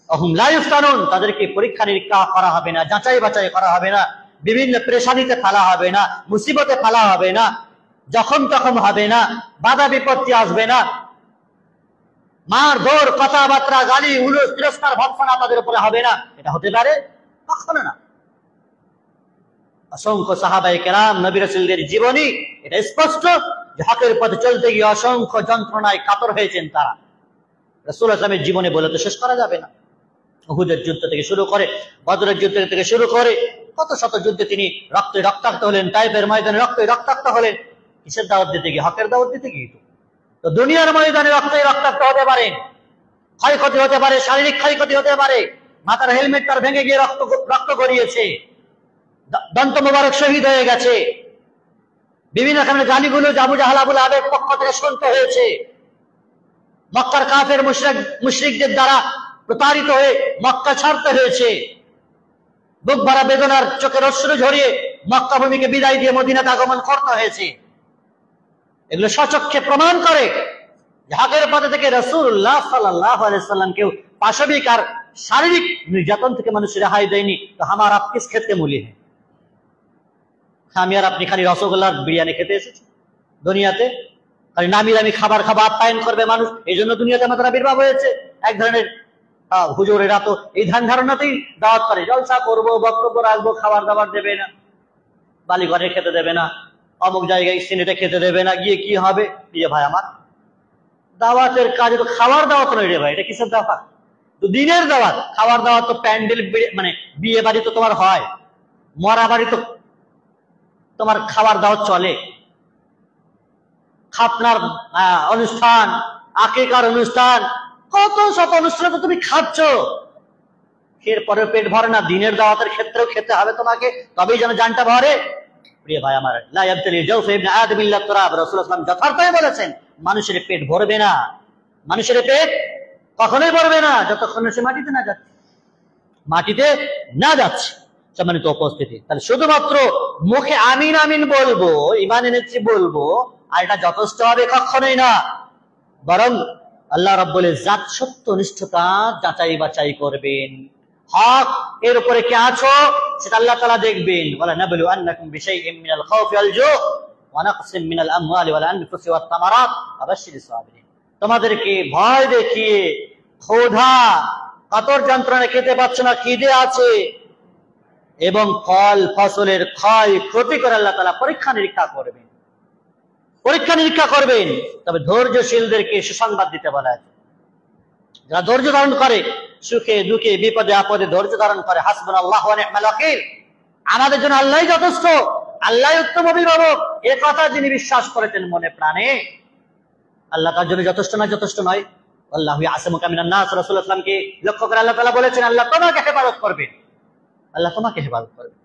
হুম লা ইফতানুন, তাদেরকে পরীক্ষা নিরীক্ষা করা হবে না, যাচাই বাছাই করা হবে না, বিভিন্ন পেরেশানিতে ফেলা হবে না, মুসিবতে ফেলা হবে না, যখন তখন হবে না, বাধা বিপত্তি আসবে না, মার ধর কথাবার্তা গালি উলুস তিরস্কার ভৎসনা তাদের উপরে হবে না। এটা হতে পারে? কখনো না। অসংখ্য সাহাবায়ে কেরাম নবী রাসূলদের জীবনী এটা স্পষ্ট যে হকের পথে চলতে গিয়ে অসংখ্য যন্ত্রণায় কাতর হয়েছেন তারা। রাসূল সাল্লাল্লাহু আলাইহি ওয়াসাল্লামের জীবনে বলে তো শেষ করা যাবে না। উহুদের যুদ্ধ থেকে শুরু করে, বদরের যুদ্ধ থেকে শুরু করে কত শত যুদ্ধে তিনি রক্তে রক্তাক্ত হলেন, তাইফের ময়দানে রক্তে রক্তাক্ত হলেন। কিসের দাওয়াত দিতে গিয়ে? হকের দাওয়াত দিতে গিয়ে। তো দুনিয়ার ময়দানে রক্তে রক্তাক্ত হতে পারেন, ক্ষয়ক্ষতি হতে পারে, শারীরিক ক্ষয়ক্ষতি হতে পারে, মাথার হেলমেট তার ভেঙে গিয়ে রক্ত গড়িয়েছে, দন্ত মোবারক শহীদ হয়ে গেছে, বিভিন্ন রকমের গালিগুলো আবু জাহল আবু লাহাবের পক্ষ থেকে শুনতে হয়েছে, মক্কার কাফের মুশরিকদের দ্বারা প্রতারিত হয়ে মক্কা ছাড়তে হয়েছে, বুক ভরা বেদনার চোখের অশ্রু ঝরিয়ে মক্কা ভূমিকে বিদায় দিয়ে মদিনাতে আগমন করতে হয়েছে। এগুলো সচক্ষে প্রমাণ করে যে হকের পথে থেকে রাসূলুল্লাহ সাল্লাল্লাহু আলাইহি সাল্লাম কেউ পাশবিক আর শারীরিক নির্যাতন থেকে মানুষ রেহাই দেয়নি। তো আমার আপ কিস খেতে মূল্য হ্যাঁ? আমি আর আপনি খালি রসগোল্লার বিরিয়ানি খেতে এসেছি দুনিয়াতে, খালি নামি দামি খাবার খাবা আপ্যায়ন করবে মানুষ, এই জন্য দুনিয়াতে আমাদের আবির্ভাব হয়েছে। এক ধরনের হুজুরেরা তো এই ধ্যান ধারণাতেই দাওয়াত করে, জলসা করবো, বক্তব্য রাখবো, খাবার দাবার দেবে না, বালিঘরে খেতে দেবে না, অমুক জায়গায় সিনেটে খেতে দেবে না, গিয়ে কি হবে? ইয়ে ভাই আমার দাওয়াতের কাজে তো খাওয়ার দাওয়াত নয় রে ভাই, এটা কিসের দাওয়াত? তো দিনের দাওয়াত। খাওয়ার দাওয়াত তো প্যান্ডেল, মানে বিয়ে বাড়ি তো তোমার হয়, মরা বাড়ি তো তোমার খাওয়ার দাওয়াত চলে, খাপনার অনুষ্ঠান, আকিকার অনুষ্ঠান, কত শত অনুষ্ঠানে তো তুমি খাচ্ছ, এরপরে পেট ভরে না। দিনের দাওয়াতের ক্ষেত্রেও খেতে হবে তোমাকে, তবেই যেন জানটা ভরে। প্রিয় ভাই আমার, লা ইয়াবতালি জাওফ ইবনে আদম ইল্লা তুরাব, রাসূলুল্লাহ সাল্লাল্লাহু আলাইহি ওয়াসাল্লাম যথার্থই বলেছেন মানুষের পেট ভরবে না, মানুষের পেট কখনোই ভরবে না যতক্ষণ সে মাটিতে না যাচ্ছে, মাটিতে না যাচ্ছে। সম্মানিত উপস্থিতি, তাহলে শুধুমাত্র মুখে আমিন আমিন বলবো, ঈমান এনেছি বলবো, আর এটা যথেষ্ট হবে? কখনোই না। বরং আল্লাহ রাব্বুল ইজ্জাত সত্যনিষ্ঠতা যাচাই বাছাই করবেন। হক এর উপরে কে আছো সেটা আল্লাহ তাআলা দেখবেন। ওয়ালা নাবলু আন্নাকুম বিশাইইন মিনাল খাউফি ওয়াল জু' ওয়া নাকসিম মিনাল আমওয়ালি ওয়াল আনফুসি ওয়াত তামারাত ওয়া বাশশিরিস সাবিরিন। তোমাদেরকে ভয় দেখিয়ে, ক্ষুধা, কাতর যন্ত্রণা, খেতে পাচ্ছ না, খিদে আছে, এবং ফল ফসলের ক্ষয় ক্ষতি করে আল্লাহ তাআলা পরীক্ষা নিরীক্ষা করবেন, পরীক্ষা নিরীক্ষা করবেন। তবে ধৈর্যশীলদেরকে সুসংবাদ দিতে বলা আছে। যারা ধৈর্য ধারণ করে, সুখে দুঃখে বিপদে আপদে ধৈর্য ধারণ করে, হাসবুনাল্লাহু ওয়া নি'মাল ওয়াকিল, আমাদের জন্য আল্লাহই যথেষ্ট, আল্লাহই উত্তম অভিভাবক, এ কথা যিনি বিশ্বাস করেছেন মনে প্রাণে, আল্লাহ তার জন্য যথেষ্ট না? যথেষ্ট নয়। আল্লাহু ইয়াসিমুকা মিনান নাস, রাসূলুল্লাহ সাল্লাল্লাহু আলাইহি ওয়াসাল্লামকে লক্ষ্য করে আল্লাহ তাআলা বলেছেন আল্লাহ তোমাকে হেফাজত করবে, আল্লাহ তোমাকে হেফাজত করবে।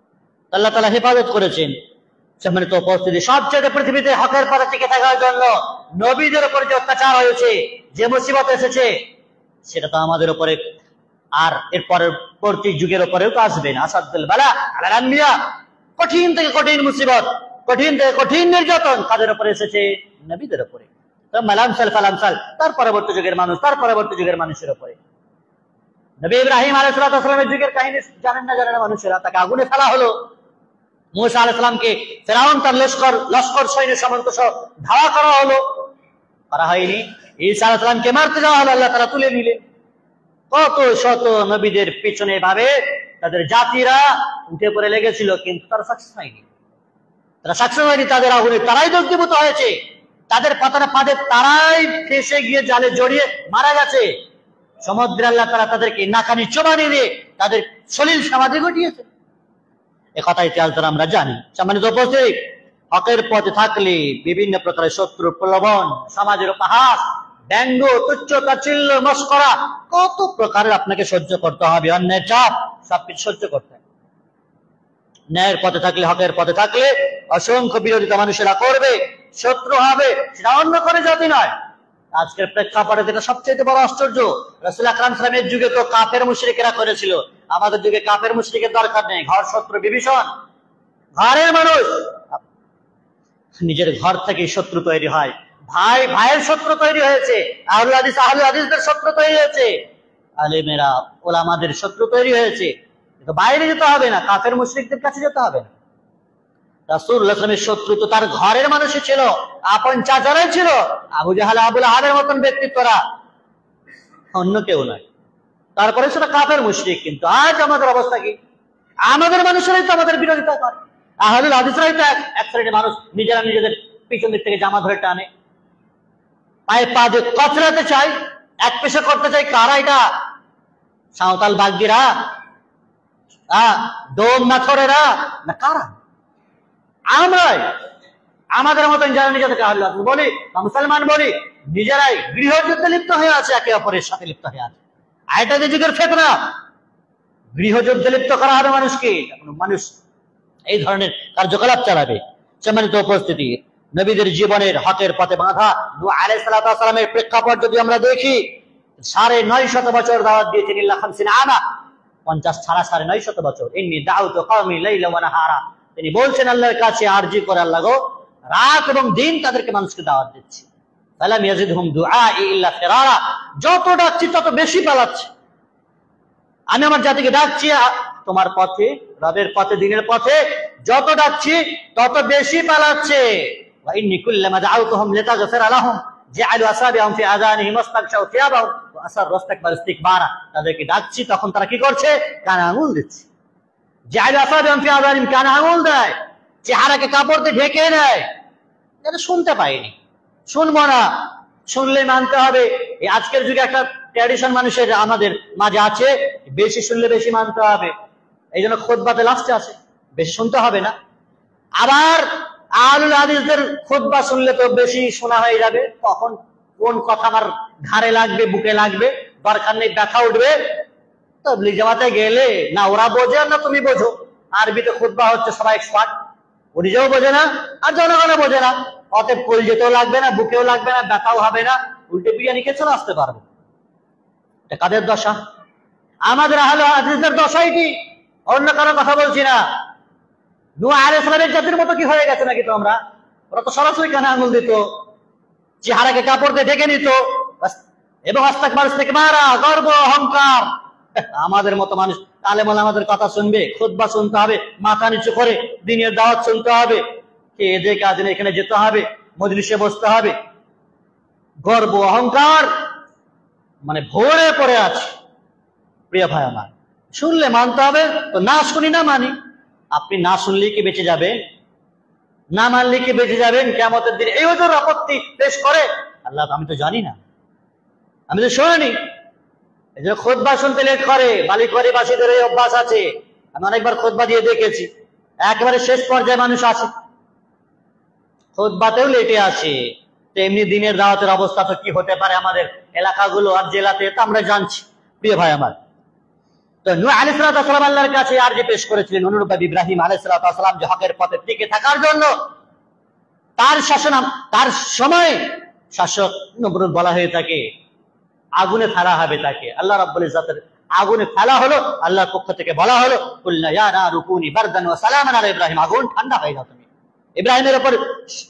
আল্লাহ তাআলা হেফাজত করেছেন। সম্মানিত উপস্থিতি, সবচেয়ে পৃথিবীতে হকের পথে টিকে থাকার জন্য নবীদের উপর যে অত্যাচার হয়েছে, যে মুসিবত এসেছে, সেটা তো আমাদের উপরে আর এর পরবর্তী যুগের উপরেও তো আসবে না। আসাদুল বালা আলাল আনবিয়া, কঠিন থেকে কঠিন মুসিবত, কঠিন থেকে কঠিন নির্যাতন কাদের উপরে এসেছে? নবীদের উপরে। মালামসাল ফালামসাল, তার পরবর্তী যুগের মানুষ, তার পরবর্তী যুগের মানুষের উপরে। নবী ইব্রাহিম আলাইহিস সালামের যুগের কাহিনী জানেন না মানুষেরা? তাকে আগুনে ফেলা হলো। মুসা আলাইহিস সালামকে ফিরআউন তার লস্কর সৈন্য সামন্ত সহ ধাওয়া করা হলো, করা হয়নি। ঈসা আলাইহিস সালামকে মারতে যাওয়া হলো, আল্লাহ তাআলা তুলে নিলেন। কত শত নবীদের পিছনে ভাবে তাদের জাতিরা উঠে পড়ে লেগেছিল, কিন্তু তারা সাকসেস হয়নি, তাদের আগুনে তারাই দগ্ধীভূত হয়েছে, তাদের পাদে তারাই ফেসে গিয়ে জালে জড়িয়ে মারা গেছে। সমুদ্রে আল্লাহ তাআলা তাদেরকে নাকানি চোবানি দিয়ে তাদের সলিল সমাধি ঘটিয়েছে। এ কথা ইতিহাস দ্বারা আমরা জানি। সম্মানিত উপস্থিতি, হকের পথে থাকলে বিভিন্ন প্রকারের শত্রু প্রলোভন, সমাজের উপহাস, ব্যঙ্গ, তুচ্ছ তাচ্ছিল্য, মস্করা, কত প্রকারের আপনাকে সহ্য করতে হবে, অন্যের চাপ, সবকিছু সহ্য করতে হবে। ন্যায়ের পথে থাকলে, হকের পথে থাকলে অসংখ্য বিরোধিতা মানুষেরা করবে, শত্রু হবে, সেটা অন্য কোনো জাতি নয়। আজকের প্রেক্ষাপটে যেটা সবচেয়ে বড় আশ্চর্য, রাসূল আকরাম সাল্লাল্লাহু আলাইহি ওয়াসাল্লামের যুগে তো কাফের মুশরিকেরা করেছিল, আমাদের যুগে কাফের মুশরিকের দরকার নেই। ঘর শত্রু বিভীষণ, ঘরের মানুষ নিজের ঘর থেকে শত্রু তৈরি হয়, ভাই ভাইয়ের শত্রু তৈরি হয়েছে, আহলুল হাদিসদের শত্রু তৈরি হয়েছে, আলেমেরা ওলামাদের শত্রু তৈরি হয়েছে। কিন্তু বাইরে যেতে হবে না, কাফের মুশরিকদের কাছে যেতে হবে না। রাসূলুল্লাহ সাল্লাল্লাহু আলাইহি ওয়াসাল্লামের শত্রু তো তার ঘরের মানুষই ছিল, আপন চাচারাই ছিল, আবু জাহাল আবুল আহাবের মতন ব্যক্তিত্বরা, অন্য কেউ নয়। তারপরে সেটা কাফের মুশরিক। কিন্তু আজ আমাদের অবস্থা কি? আমাদের মানুষেরাই তো আমাদের বিরোধিতা করে। আহলুল হাদিসরাই তো এক শ্রেণীর মানুষ নিজেরা নিজেদের পিছন দিক থেকে জামা ধরে টানে, পায়ে পা দিয়ে কচলাতে চাই, এক পেশা করতে চাই। কারা এটা? সাঁওতাল বাগদিরা, ডোম মাথরেরা, না কারা? আমরাই, আমাদের মতন যারা নিজেদেরকে আহলুল হাদিস বলি বা মুসলমান বলি, নিজেরাই গৃহযুদ্ধে লিপ্ত হয়ে আছে, একে অপরের সাথে লিপ্ত হয়ে আছে। আর এটা যে যুগের ফিতনা, গৃহযুদ্ধে লিপ্ত করা হবে মানুষকে, মানুষ এই ধরনের কার্যকলাপ চালাবে। সম্মানিত উপস্থিতি, নবীদের জীবনের হকের পথে বাঁধা নূহ আলাইহিস সালামের প্রেক্ষাপট যদি আমরা দেখি, 950 বছর দাওয়াত দিয়েছেন, ইল্লা 50 আনা, 50 ছাড়া 950 বছর। ইন্নী দাউতু কওমি লাইলা ওয়া নাহারা, তিনি বলছেন আল্লাহর কাছে আরজি করে, আল্লাহ গো, রাত এবং দিন তাদেরকে মানুষকে দাওয়াত দিচ্ছি। ফালাম ইয়াজিদহুম দুআই ইল্লা ফিরারা, যত ডাকছি তত বেশি পালাচ্ছে। আমি আমার জাতিকে ডাকছি তোমার পথে, রবের পথে, দিনের পথে, যত ডাকছি তত বেশি পালাচ্ছে। ওয়া ইন্নী কুল্লামা দাউতুহুম লিতাগফিরা লাহুম জাআলু আসাবিহুম ফি আযানিহিম ওয়াস্তাগশাউ থিয়াবাহুম ওয়া আসাররু ইস্তিকবারা ইস্তিকবারা, তাদেরকে ডাকছি তখন তারা কি করছে? কানে আঙুল দিচ্ছে। জাআলু আসাবিহুম ফি আযানিহিম, কানে আঙুল দেয়, চেহারাকে কাপড় দিয়ে ঢেকে নেয়। এটা শুনতে পাইনি, শুনবো না, শুনলে মানতে হবে। এই আজকের যুগে একটা ট্র্যাডিশন মানুষের আমাদের মাঝে আছে, বেশি শুনলে বেশি মানতে হবে, এই জন্য খুতবাতে লাস্টে আছে, বেশি শুনতে হবে না। আবার আহলুল হাদিসদের খুতবা শুনলে তো বেশি শোনা হয়ে যাবে, তখন কোন কথা আমার ঘাড়ে লাগবে, বুকে লাগবে, দরকার নেই, ব্যথা উঠবে। তাবলীগ জামাতে গেলে না ওরা বোঝে আর না তুমি বোঝো, আরবিতে খুতবা হচ্ছে, সবাই এক্সপার্ট, ও নিজেও বোঝে না আর জনগণও বোঝে না, অতএব কল যেতেও লাগবে না, বুকেও লাগবে না, ব্যথাও হবে না, উল্টে বিরিয়ানি খেয়ে চলে আসতে পারবো। এটা কাদের দশা? আমাদের আহলুল হাদিসদের দশাই কি, অন্য কারো কথা বলছি না। নূহ আলাইহিস সালামের জাতির মতো কি হয়ে গেছে নাকি তোমরা? ওরা তো সরাসরি কানে আঙুল দিত, চেহারাকে কাপড় দিয়ে ঢেকে নিত, এবং ইস্তিকবারা ইস্তিকবারা, গর্ব অহংকার। আমাদের মতো মানুষ আলেম ওলামাদের কথা শুনবে, খুতবা শুনতে হবে, মাথা নিচু করে দ্বীনের দাওয়াত শুনতে হবে, কে যে কাজ নেই, এখানে যেতে হবে, মজলিসে বসতে হবে, গর্ব অহংকার মানে ভরে পড়ে আছে। প্রিয় ভাই আমার, শুনলে মানতে হবে, তো না শুনি না মানি। আপনি না শুনলে কি বেঁচে যাবেন? না মানলে কি বেঁচে যাবেন কিয়ামতের দিন? এই ওদের আপত্তি পেশ করে, আল্লাহ আমি তো জানি না, আমি তো শুনিনি। এই যে খুতবা শুনতে লেট করে, বালিকবাসীদের এই অভ্যাস আছে, আমি অনেকবার খুতবা দিয়ে দেখেছি, একেবারে শেষ পর্যায়ে মানুষ আসে, খুতবাতেও লেটে আসে। তেমনি দিনের দাওয়াতের অবস্থা তো কি হতে পারে আমাদের এলাকাগুলো আর জেলাতে, তা আমরা জানছি। প্রিয় ভাই আমার, তো নূহ আলাইহিস সালাম আল্লাহর কাছে আরজি পেশ করেছিলেন, অনুরূপভাবে ইব্রাহিম আলাইহিস সালাম যে হকের পথে টিকে থাকার জন্য তার শাসন, তার সময় শাসক নমরুদ বলা হয়ে থাকে, আগুনে ফেলা হবে তাকে। আল্লাহ রাব্বুল ইজ্জাতের আগুনে ফেলা হলো, আল্লাহর পক্ষ থেকে বলা হলো, কুলনা ইয়া নারু কুনি বারদান ওয়া সালামান আলা ইব্রাহিম, আগুন ঠান্ডা হয়ে যাও, তুমি ইব্রাহিমের উপর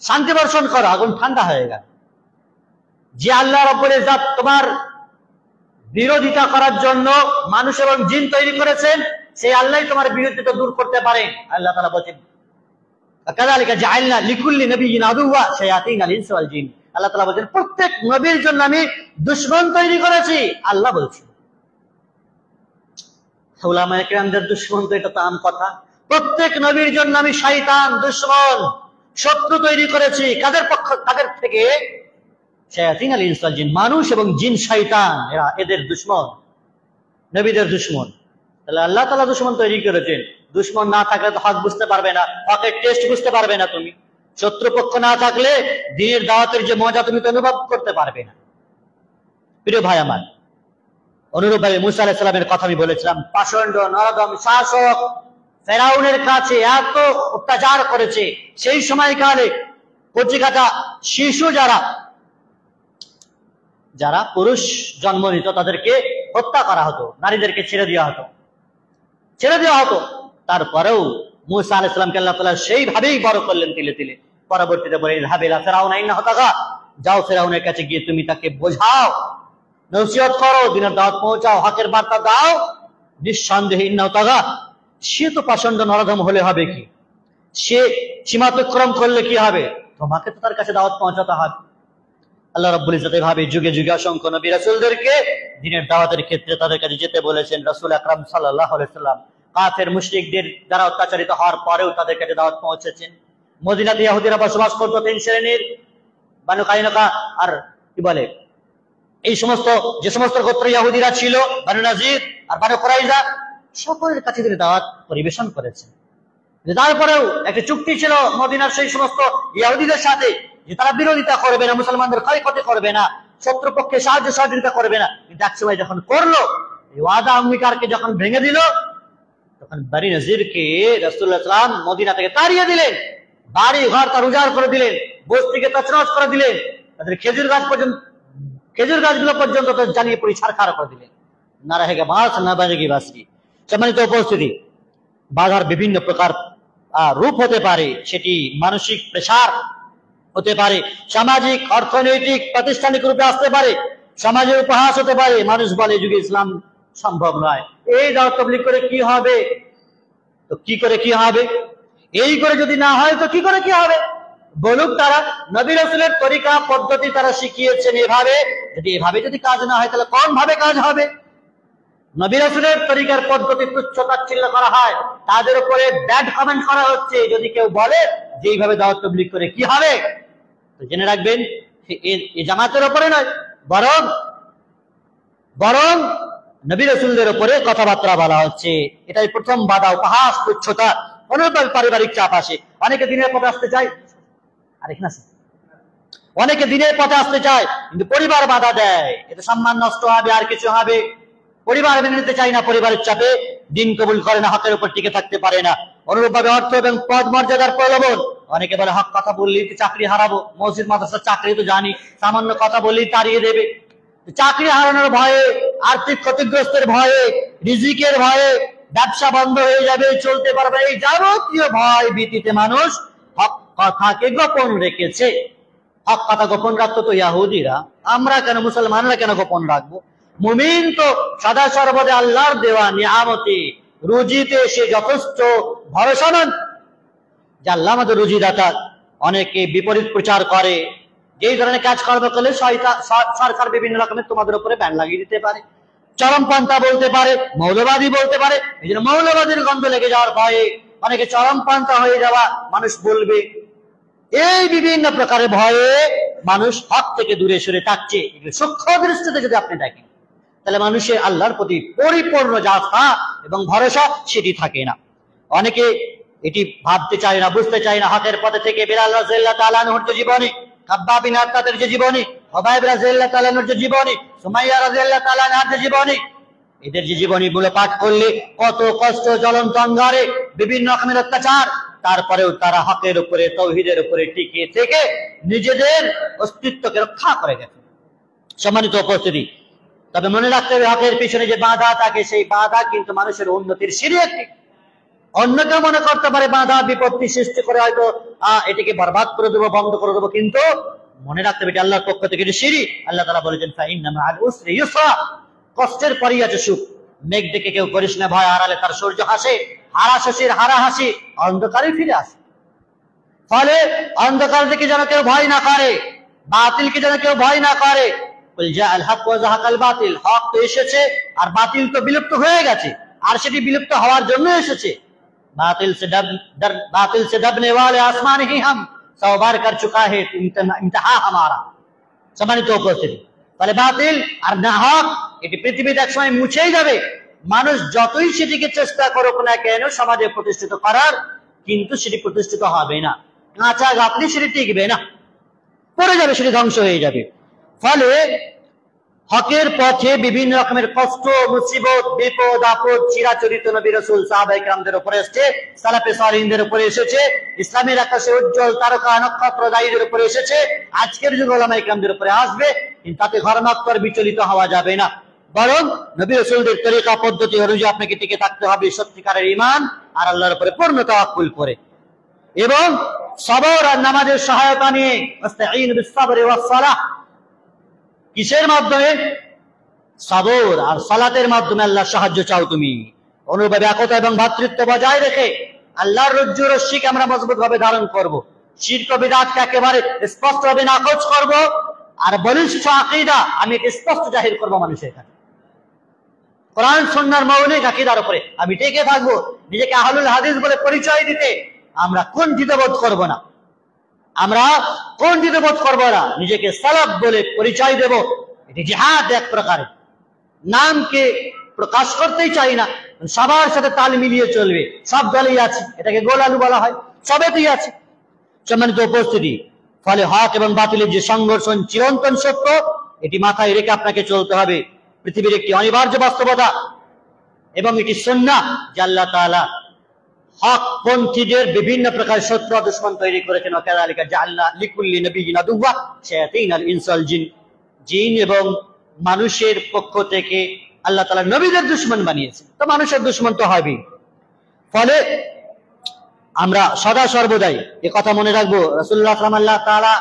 শান্তি বর্ষণ করো, আগুন ঠান্ডা হয়ে গেল। যে আল্লাহ রাব্বুল ইজ্জাত তোমার বিরোধিতা করার জন্য মানুষ এবং জিন তৈরি করেছেন, সেই আল্লাহই তোমার বিরোধিতা দূর করতে পারেন। আল্লাহ তাআলা বলেন, কাযালিকা জাআলনা লিকুল্লি নাবিয়্যিন আদুওয়া শায়াতিনাল ইনসি ওয়াল জিন, আল্লাহ তাআলা বলেন প্রত্যেক নবীর জন্য আমি দুশমন তৈরি করেছি। আল্লাহ বলছেন, উলামায়ে কেরামদের দুশমন তো এটা তো আম কথা। প্রত্যেক নবীর জন্য আমি শয়তান, দুশমন, শত্রু তৈরি করেছি। কাদের থেকে? শায়াতিনাল ইনসি ওয়াল জিন, মানুষ এবং জিন শয়তান, এরা এদের দুশমন, নবীদের দুশমন। তাহলে আল্লাহ তাআলা দুশমন তৈরি করেছেন। দুশমন না থাকলে তো হক বুঝতে পারবে না, হকের টেস্ট বুঝতে পারবে না তুমি। শত্রুপক্ষ না থাকলে দ্বীনের দাওয়াতের যে মজা তুমি তো অনুভব করতে পারবে না। প্রিয় ভাই আমার, অনুরূপভাবে মুসা আলাইহিস সালামের কথা আমি বলেছিলাম, পাষণ্ড নরদম শাসক ফেরাউনের কাছে এত অত্যাচার করেছে, সেই সময়কালে পত্রিকাটা শিশু যারা পুরুষ জন্ম নিত তাদেরকে হত্যা করা হতো, নারীদেরকে ছেড়ে দেওয়া হতো। তারপরেও মুসা আলাইহিস সালামকে আল্লাহ তাআলা সেইভাবেই বড় করলেন তিলে তিলে। পরবর্তীতে বলেন হাবিলা ফিরাউন ইন্নাহু তাগা, যাও ফিরাউনের কাছে গিয়ে তুমি তাকে বোঝাও, নসিহত করো, দিনের দাওয়াত পৌঁছাও, হকের বার্তা দাও। নিঃসন্দেহে ইন্নাহু তাগা, সে তো পাষণ্ড নরধম হলে হবে কি, সে সীমাতিক্রম করলে কি হবে, তোমাকে তো তার কাছে দাওয়াত পৌঁছাতে হবে। আল্লাহ রাব্বুল ইজ্জত এভাবে যুগে যুগে অসংখ্য নবী রাসূলদেরকে দ্বীনের দাওয়াতের ক্ষেত্রে তাদের কাছে যেতে বলেছেন। রাসূল আকরাম সাল্লাল্লাহু আলাইহি ওয়াসাল্লাম কাফের মুশরিকদের দ্বারা অত্যাচারিত হওয়ার পরেও তাদের কাছে দাওয়াত পৌঁছেছেন। মদিনাতে ইহুদিরা বসবাস করত, 3 শ্রেণীর, বানু কাইনুকা আর কি বলে এই যে সমস্ত গোত্র ইহুদিরা ছিল, বানু নাজির আর বানু কুরাইজা, সকলের কাছে তিনি দাওয়াত পরিবেশন করেছেন। তারপরেও একটা চুক্তি ছিল মদিনার সেই সমস্ত ইহুদিদের সাথে যে তারা বিরোধিতা করবে না, মুসলমানদের ক্ষয়ক্ষতি করবে না, শত্রুপক্ষে সাহায্য সহযোগিতা করবে না। কিন্তু একসময় যখন করলো, এই ওয়াদা অঙ্গীকারকে যখন ভেঙে দিল, তখন বানি নজিরকে রাসূলুল্লাহ সাল্লাল্লাহু আলাইহি ওয়াসাল্লাম মদিনা থেকে তাড়িয়ে দিলেন, বাড়ি ঘর তার উজাড় করে দিলেন, বস্তিকে তছনছ করে দিলেন, তাদের খেজুর গাছগুলো পর্যন্ত জ্বালিয়ে পুড়িয়ে ছারখার করে দিলেন। না রহেগা বাস না বাজেগি বাঁশি। সম্মানিত উপস্থিতি, বাধার বিভিন্ন প্রকার রূপ হতে পারে, সেটি মানসিক প্রেসার হতে পারে, সামাজিক, অর্থনৈতিক, প্রাতিষ্ঠানিক রূপে আসতে পারে, সমাজের উপহাস হতে পারে। মানুষ বলে যুগে ইসলাম সম্ভব নয়, এই দাওয়াত তাবলীগ করে কি হবে, তো কি করে কি হবে, এই করে যদি না হয় তো কি করে কি হবে, বলুক তারা। নবী রাসূলের তরিকা পদ্ধতি তারা শিখিয়েছেন এভাবে, যদি কাজ না হয় তাহলে কোন ভাবে কাজ হবে। নবী রাসূলের তরিকার পদ্ধতি তুচ্ছ-তাচ্ছিল্য করা হয়, তাদের উপরে ব্যাড কমেন্ট করা হচ্ছে। যদি কেউ বলে যে এইভাবে দাওয়াত তাবলীগ করে কি হবে, তো জেনে রাখবেন এই জামাতের উপরে নয়, বরং নবী রাসূলদের উপরে কথাবার্তা বলা হচ্ছে। এটাই প্রথম বাধা, উপহাস, তুচ্ছতা। অনুরূপভাবে পারিবারিক চাপ আসে। অনেকে দিনের পথে আসতে চায়, কিন্তু পরিবার বাধা দেয়, এতে সম্মান নষ্ট হবে, আর কিছু হবে। পরিবার মেনে নিতে চায় না, পরিবারের চাপে দিন কবুল করে না, হকের উপর টিকে থাকতে পারে না। অনুরূপভাবে অর্থ এবং পদ মর্যাদার প্রলোভন। অনেকে বলে হক কথা বললেই চাকরি হারাবো, মসজিদ মাদ্রাসার চাকরি তো জানি, সামান্য কথা বললেই তাড়িয়ে দেবে। চাকরি হারানোর ভয়ে, আর্থিক ক্ষতিগ্রস্তের ভয়ে, রিজিকের ভয়ে, ব্যবসা বন্ধ হয়ে যাবে, চলতে পারবে, এই যাবতীয় ভয় ভীতিতে মানুষ হক কথাকে গোপন রেখেছে। হক কথা গোপন রাখতো তো ইহুদিরা, আমরা কেন, মুসলমানরা কেন গোপন রাখবো? মুমিন তো সদা সর্বদা আল্লাহর দেওয়া নিয়ামতে, রুজিতে সে যথেষ্ট ভরসামান যে আল্লাহ আমাদের রুজিদাতা। অনেকে বিপরীত প্রচার করে, যেই ধরনের কাজকর্ম করলে সরকার বিভিন্ন রকমের তোমাদের উপরে ব্যান লাগিয়ে দিতে পারে, চরমপন্থা বলতে পারে, মৌলবাদী বলতে পারে। এই জন্য মৌলবাদীর গন্ধ লেগে যাওয়ার ভয়ে অনেকে চরমপন্থা হয়ে যাওয়া মানুষ বলবে, এই বিভিন্ন প্রকারের ভয়ে মানুষ হক থেকে দূরে সরে থাকছে। সূক্ষ্ম দৃষ্টিতে যদি আপনি দেখেন, তাহলে মানুষের আল্লাহর প্রতি পরিপূর্ণ আস্থা এবং ভরসা সেটি থাকে না। অনেকে এটি ভাবতে চায় না, বুঝতে চায় না। হকের পথে থেকে বিলাল রাদিয়াল্লাহু তাআলা আনহুর যে জীবনী, খাব্বাব বিন আরতাদের যে জীবনী, হুবাইব রাদিয়াল্লাহু তাআলা আনহুর যে জীবনী, সুমাইয়া রাদিয়াল্লাহু তাআলা আনহার যে জীবনী, এদের যে জীবনীগুলো পাঠ করলে কত কষ্ট, জ্বলন্ত অঙ্গারে, বিভিন্ন রকমের অত্যাচার, তারপরেও তারা হকের উপরে, তাওহীদের উপরে টিকে থেকে নিজেদের অস্তিত্বকে রক্ষা করে গেছে। সম্মানিত উপস্থিতি, তবে মনে রাখতে হবে হকের পিছনে যে বাধা থাকে, সেই বাধা কিন্তু মানুষের উন্নতির সিঁড়ি একটি। অন্যকে মনে করতে পারে বাধা বিপত্তি সৃষ্টি করে হয়তো এটিকে বরবাদ করে দেবো, বন্ধ করে দেবো, কিন্তু মনে রাখতে হবে আল্লাহর পক্ষ থেকে যে সিঁড়ি। আল্লাহ তাআলা বলেছেন ফাইন্না মাআল উসরি ইউসরা, কষ্টের পরই আছে সুখ। মেঘ দেখে কেউ করিস না ভয়, আড়ালে তার সূর্য হাসে, হারা হাসি অন্ধকারে ফিরে আসে। ফলে অন্ধকার থেকে যেন কেউ ভয় না করে, বাতিলকে যেন কেউ ভয় না করে। কুল জাআল হক ওয়া যাহাকাল বাতিল, হক তো এসেছে আর বাতিল তো বিলুপ্ত হয়ে গেছে, আর সেটি বিলুপ্ত হওয়ার জন্য এসেছে। बातिल से दबने वाले आसमान ही हम 100 बार कर चुका है इम्तिहा हमारा। সম্মানিত উপস্থিতি, ফলে বাতিল আর না হক এটি পৃথিবীতে একসময় মুছেই যাবে। মানুষ যতই সেটিকে চেষ্টা করুক না কেন সমাজে প্রতিষ্ঠিত করার, কিন্তু সেটি প্রতিষ্ঠিত হবে না। কাঁচা গাঁথনি সেটি টিকবে না, পড়ে যাবে, সেটি ধ্বংস হয়ে যাবে। ফলে হকের পথে বিভিন্ন রকমের কষ্ট, মুসিবত, বিপদ আপদ চিরাচরিত নবী রাসূল সাহাবায়ে কেরামদের উপরে এসেছে, সালাফে সালিহিনদের উপরে এসেছে, ইসলামের আকাশে উজ্জ্বল তারকা নক্ষত্রদায়ীদের উপরে এসেছে, আজকের যুগে উলামায়ে কেরামদের উপরে আসবে। কিন্তু তাতে ঘরমাক্তর বিচলিত হওয়া যাবে না, বরং নবী রাসূলদের তরিকা পদ্ধতি অনুযায়ী আপনাকে টিকে থাকতে হবে সত্যিকারের ঈমান আর আল্লাহর উপরে পূর্ণ তাওয়াক্কুল করে, এবং সবর আর নামাজের সহায়তা নিয়ে। ইস্তাঈনু বিস-সাবরি ওয়াস-সালাহ, কিসের মাধ্যমে? সবর আর সালাতের মাধ্যমে আল্লাহর সাহায্য চাও তুমি। অনুভাবে একতা এবং ভ্রাতৃত্ব বজায় রেখে আল্লাহর রজ্জু রশ্মিকে আমরা মজবুত ভাবে ধারণ করব, শিরক ও বিদআতকে একেবারে স্পষ্ট ভাবে নাকচ করব, আর বলিষ্ঠ আকীদা আমি স্পষ্ট জাহির করব মানুষের কাছে। কোরআন সুন্নাহর মৌলিক আকীদার উপরে আমি টিকে থাকবো। নিজেকে আহলুল হাদিস বলে পরিচয় দিতে আমরা কুণ্ঠিত বোধ করব না, আমরা কুণ্ঠিত বোধ করব না। নিজেকে সালাফ বলে পরিচয় দেব। এটি জিহাদ এক প্রকারের। নামকে প্রকাশ করতেই চাই না, সবার সাথে তাল মিলিয়ে চলবে, সব দলেই আছে, এটাকে গোল আলু বলা হয়, সবেতেই আছে। সম্মানিত উপস্থিতি, ফলে হক এবং বাতিলের যে সংঘর্ষণ চিরন্তন সত্য, এটি মাথায় রেখে আপনাকে চলতে হবে। পৃথিবীর একটি অনিবার্য বাস্তবতা, এবং এটি সুন্নাহ যে আল্লাহ তাআলা হকপন্থীদের বিভিন্ন প্রকার শত্রু দুশমন তৈরি করেছেন। ওয়াকাযালিকা জাআলনা লিকুল্লি নাবিয়্যিন আদুওয়া শায়াতিনাল ইনসি ওয়াল জিন, জিন এবং মানুষের পক্ষ থেকে আল্লাহ তাআলা নবীদের দুশমন বানিয়েছেন, তো মানুষের দুশমন তো হবেই। ফলে আমরা সদা সর্বদাই এই কথা মনে রাখবো, রাসূলুল্লাহ সাল্লাল্লাহু আলাইহি তাআলা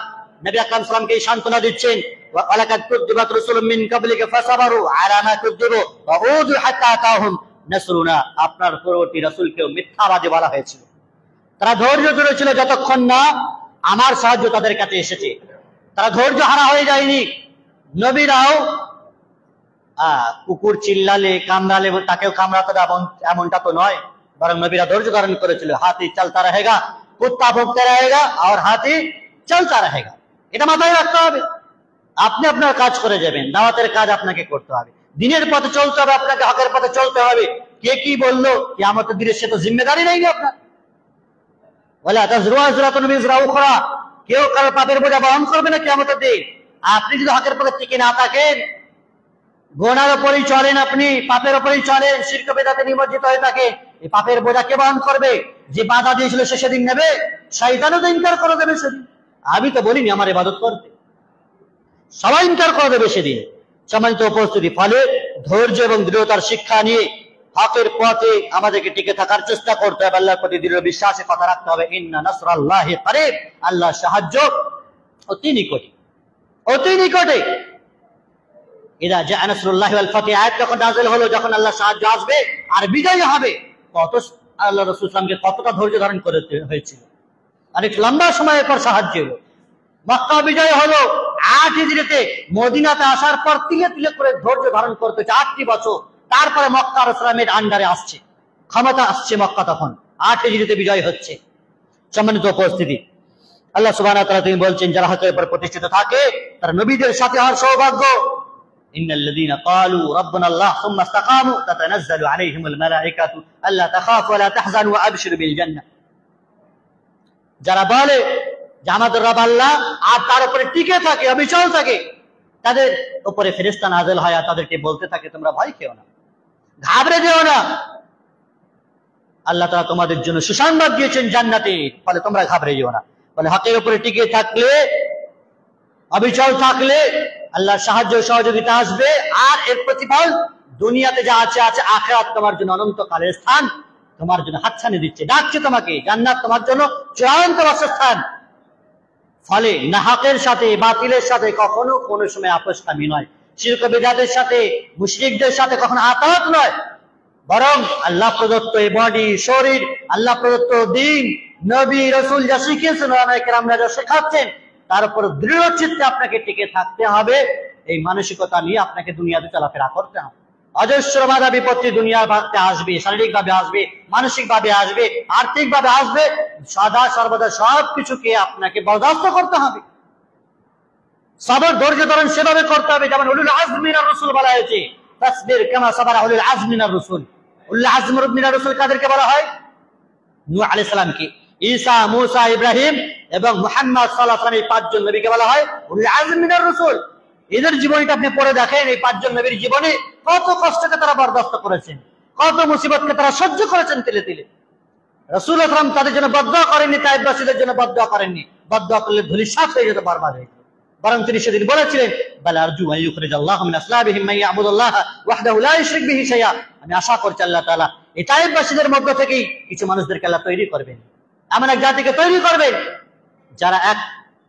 নবী আকরাম সাল্লামকে সান্ত্বনা দিচ্ছেন, ওয়ালাকাদ কুযযিবাত রাসূলুম মিন ক্বাবলিকা ফাসাবারু আলা মা কুযযিবু ওয়া উযু হাত্তা আতাহুম নাসরুনা। আপনার পরবর্তী রাসূলকেও মিথ্যাবাদী বলা হয়েছিল, তারা ধৈর্য ধরেছিল যতক্ষণ না আমার সাহায্য তাদের কাছে এসেছে। তারা ধৈর্য হারা হয়ে যায়নি। নবীরাও কুকুর চিল্লালে কামড়ালে তাকেও কামড়াতে দেব এমনটা তো নয়, বরং নবীরা ধৈর্য ধারণ করেছিল। হাতি চলতা रहेगा, কুত্তা ভুগতে रहेगा और হাতি চলতা रहेगा। এটা মাথায় রাখতে হবে। আপনি আপনার কাজ করে যাবেন, দাওয়াতের কাজ আপনাকে করতে হবে, দিনের পথে চলতে হবে, আপনাকে হকের পথে চলতে হবে। কে কি বললো কিয়ামতের দিনে সে তো জিম্মেদারি নেই আপনার। ওয়ালা তাযরু ওয়াজরাতুন বিজরা উখরা, কেউ কারো পাপের বোঝা বহন করবে না কিয়ামতের দিন। আপনি যদি হকের পথে টিকে না থাকেন, গুনার উপরেই চলেন, আপনি পাপের উপরেই চলেন, শিরক বিদআতে নিমজ্জিত হয়ে থাকে, এই পাপের বোঝা কে বহন করবে? যে বাধা দিয়েছিল সে সেদিন নেবে, শয়তানও তো ইনকার করে দেবে সেদিন। আমি তো বলিনি আমার ইবাদত করতে, সবাই ইনকার করে দেবে সেদিন। সম্মানিত উপস্থিতি, ফলে ধৈর্য এবং দৃঢ়তার শিক্ষা নিয়ে হকের পথে আমাদেরকে টিকে থাকার চেষ্টা করতে হবে। আল্লাহর প্রতি দৃঢ় বিশ্বাসে কথা রাখতে হবে। ইন্না নাসরাল্লাহি করিব, আল্লাহর সাহায্য অতি নিকটে, অতি নিকটে। ইদা জা নাসরুল্লাহি ওয়াল ফাতহ, আয়াত যখন নাযিল হলো, যখন আল্লাহর সাহায্য আসবে আর বিজয় হবে, কত আল্লাহ রাসূল সাল্লাল্লাহু আলাইহি ওয়াসাল্লামকে কতটা ধৈর্য ধারণ করতে হয়েছিল। অনেক লম্বা সময়ের পর সাহায্য হলো। মক্কা বিজয় হলো 8 হিজরিতে, মদিনাতে আসার পর তিলে তিলে করে ধৈর্য ধারণ করতে হচ্ছে 8টি বছর। তারপরে মক্কা রাসূলের আন্ডারে আসছে, ক্ষমতা আসছে মক্কা, তখন 8 হিজরিতে বিজয় হচ্ছে। সম্মানিত উপস্থিতি, আল্লাহ সুবহানাহু ওয়া তাআলা তিনি বলছেন, যারা হকের উপর প্রতিষ্ঠিত থাকে তারা নবীদের সাথে হওয়ার সৌভাগ্য। ইন্নাল্লাযীনা ক্বালু রাব্বুনাল্লাহ সুম্মা ইসতাকামু তাতানাজ্জালু আলাইহিমুল মালায়েকাতু আল্লা তাখাফু ওয়া লা তাহজানু ওয়া আবশিরু বিল জান্নাহ। যারা বলে যে আমাদের রব আল্লাহ, আর তার উপরে টিকে থাকে, অবিচল থাকে, তাদের উপরে ফেরেশতা নাযিল হয় আর তাদেরকে বলতে থাকে, তোমরা ভয় খেও না, ঘাবড়ে যেও না, আল্লাহ তাআলা তোমাদের জন্য সুসংবাদ দিয়েছেন জান্নাতের, ফলে তোমরা ঘাবড়ে যেও না। বলে হকের উপরে টিকে থাকলে, অবিচল থাকলে আল্লাহর সাহায্য সহযোগিতা আসবে, আর এর প্রতিফল দুনিয়াতে যা আছে আছে, আখিরাত তোমার জন্য অনন্তকালের স্থান তোমার জন্য হাতছানি দিচ্ছে, ডাকছে তোমাকে, জান্নাত তোমার জন্য চূড়ান্ত বাসস্থান। ফলে না হকের সাথে বাতিলের সাথে কখনো কোনো সময় আপোষকামী নয়, শিরক বিদআতের সাথে মুশরিকদের সাথে কখনো আতাত নয়, বরং আল্লাহ প্রদত্ত এই বডি, শরীর, আল্লাহ প্রদত্ত দিন, নবী রাসূল যা শিখিয়েছেন, ওলামায়ে কেরামরা যা শেখাচ্ছেন, তার উপর দৃঢ় চিত্তে আপনাকে টিকে থাকতে হবে। এই মানসিকতা নিয়ে আপনাকে দুনিয়াতে চলাফেরা করতে হবে। অজস্র বাধা বিপত্তি দুনিয়ার ভাগতে আসবে, শারীরিক ভাবে আসবে, মানসিক ভাবে আসবে, আর্থিক ভাবে আসবে, সদা সর্বদা সবকিছুকে আপনাকে বরদাস্ত করতে হবে। সবর ধৈর্য ধারণ সেভাবে করতে হবে যেমন উলুল আজম মিনার রাসূল বলা হয়েছে, তাসবির কামা সাবারা উলুল আজম মিনার রাসূল। উলুল আজম মিনার রাসূল কাদেরকে বলা হয়? নূহ আলাইহিস সালামকে। ঈসা, মূসা, ইব্রাহিম এবং মুহাম্মদ সাল্লাল্লাহু আলাইহি ওয়াসাল্লাম, এই 5 জন নবীকে বলা হয় উলুল আজম মিনার রাসূল। এদের জীবনীটা আপনি পড়ে দেখেন, এই 5 জন নবীর জীবনে কত কষ্টকে তারা বরদাস্ত করেছেন, কত মুসিবতকে তারা সহ্য করেছেন তিলে তিলে। রাসূল আকরাম তাদের জন্য বদদুয়া করেননি, তায়েফবাসীদের জন্য বদদুয়া করেননি। বদদুয়া করলে ধূলিসাৎ হয়ে যেত, বরবাদ হয়ে যেত। বরং তিনি সেদিন বলেছিলেন, বাল আরজু আন ইউখরিজাল্লাহু মিন আসলাবিহিম মান ইয়াবুদুল্লাহ ওয়াহদাহু লা ইউশরিক বিহি শাইআ। আমি আশা করছি আল্লাহ তাআলা এই তায়েফবাসীদের মধ্য থেকেই কিছু মানুষদেরকে আল্লাহ তৈরি করবেন, এমন এক জাতিকে তৈরি করবেন যারা এক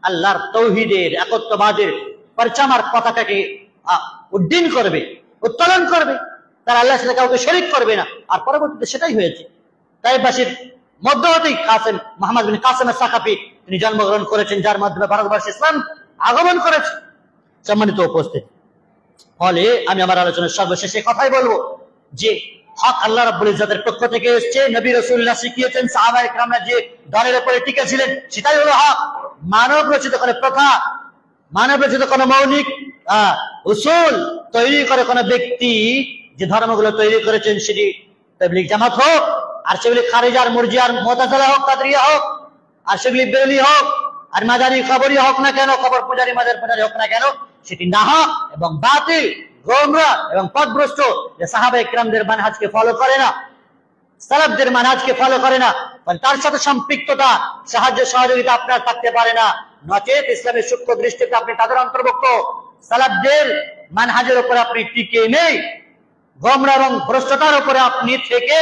আল্লাহর তাওহীদের, একত্ববাদের পরচমার পতাকাকে উড্ডীন করবে, উত্তোলন করবে। তারা আল্লাহর সাথে কাউকে শরীক করবে না। আর পরবর্তীতে সেটাই হয়েছে। তায়েফবাসীর মধ্য হতেই কাসেম, মুহাম্মদ বিন কাসেম আস-সাকাফি তিনি জন্মগ্রহণ করেছেন, যার মাধ্যমে ভারতবর্ষে ইসলাম আগমন করেছে। সম্মানিত উপস্থিত, ফলে আমি আমার আলোচনার সর্বশেষে কথাই বলবো যে হক আল্লাহ রাব্বুল ইজ্জতের পক্ষ থেকে এসেছে। নবী রাসূলুল্লাহ শিখিয়েছেন, সাহাবায়ে কেরামরা যে দলের উপরে টিকে ছিলেন সেটাই হলো হক। মানব রচিত কোনো প্রথা, মানব রচিত কোনো মৌলিক উসুল তৈরি করে কোনো ব্যক্তি যে ধর্মগুলো তৈরি করেছেন, সেটি তাবলীগ জামাত হোক, আর সেগুলি খারিজার, মুরজিয়ার, মুতাজিলা হোক, কাদরিয়া হোক, আর সেগুলি বেরেলি হোক, আর মাদারি কবরি হোক না কেন, কবর পূজারী, মাজার পূজারী হোক না কেন, সেটি নাহক এবং বাতিল, গোমরাহ এবং পথভ্রষ্ট। যে সাহাবায়ে কেরামদের মানহাজকে ফলো করে না, সালাফদের মানহাজকে ফলো করে না, তার সাথে সম্পৃক্ততা, সাহায্য সহযোগিতা আপনার থাকতে পারে না। নচেত ইসলামের সূক্ষ্ম দৃষ্টিতে আপনি তাদের অন্তর্ভুক্ত। সালাফদের মানহাজের উপরে আপনি টিকে নেই, গোমরাহ এবং ভ্রষ্টতার উপরে আপনি থেকে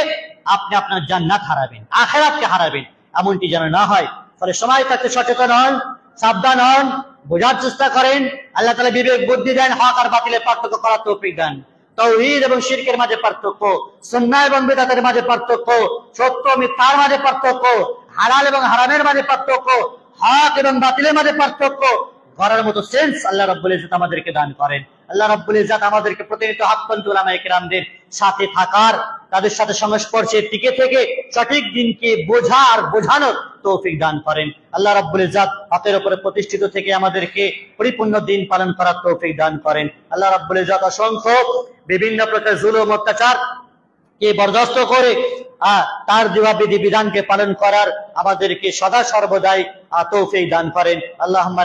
আপনি আপনার জান্নাত হারাবেন, আখিরাতকে হারাবেন। এমনটি যেন না হয়। ফলে সময় থাকতে সচেতন হন, সাবধান হন, বোঝার চেষ্টা করেন। আল্লাহ তাআলা বিবেক বুদ্ধি দেন, হক আর বাতিলের পার্থক্য করার তৌফিক দেন। তাওহীদ এবং শিরকের মাঝে পার্থক্য, সুন্নাহ এবং বিদআতের মাঝে পার্থক্য, সত্য মিথ্যার মাঝে পার্থক্য, হালাল এবং হারামের মাঝে পার্থক্য, হক এবং বাতিলের মাঝে পার্থক্য করার মতো সেন্স আল্লাহ রাব্বুল ইজ্জত আমাদেরকে দান করেন। আল্লাহ রাব্বুল ইজ্জত আমাদেরকে প্রতিনিয়ত হকপন্থী উলামায়ে কেরামদের সাথে থাকার, তাদের সাথে সংস্পর্শে টিকে থেকে সঠিক দিনকে বোঝা আর বোঝানোর তৌফিক দান করেন। আল্লাহ রাব্বুল ইজ্জত হকের উপরে প্রতিষ্ঠিত থেকে আমাদেরকে পরিপূর্ণ দিন পালন করার তৌফিক দান করেন। আল্লাহ রাব্বুল ইজ্জত অসংখ্য বিভিন্ন প্রকার জুলুম অত্যাচার কে বরদাস্ত করে তার বিধি বিধানকে পালন করার আমাদেরকে সদা সর্বদাই তৌফিক দান করেন। আল্লাহুম্মা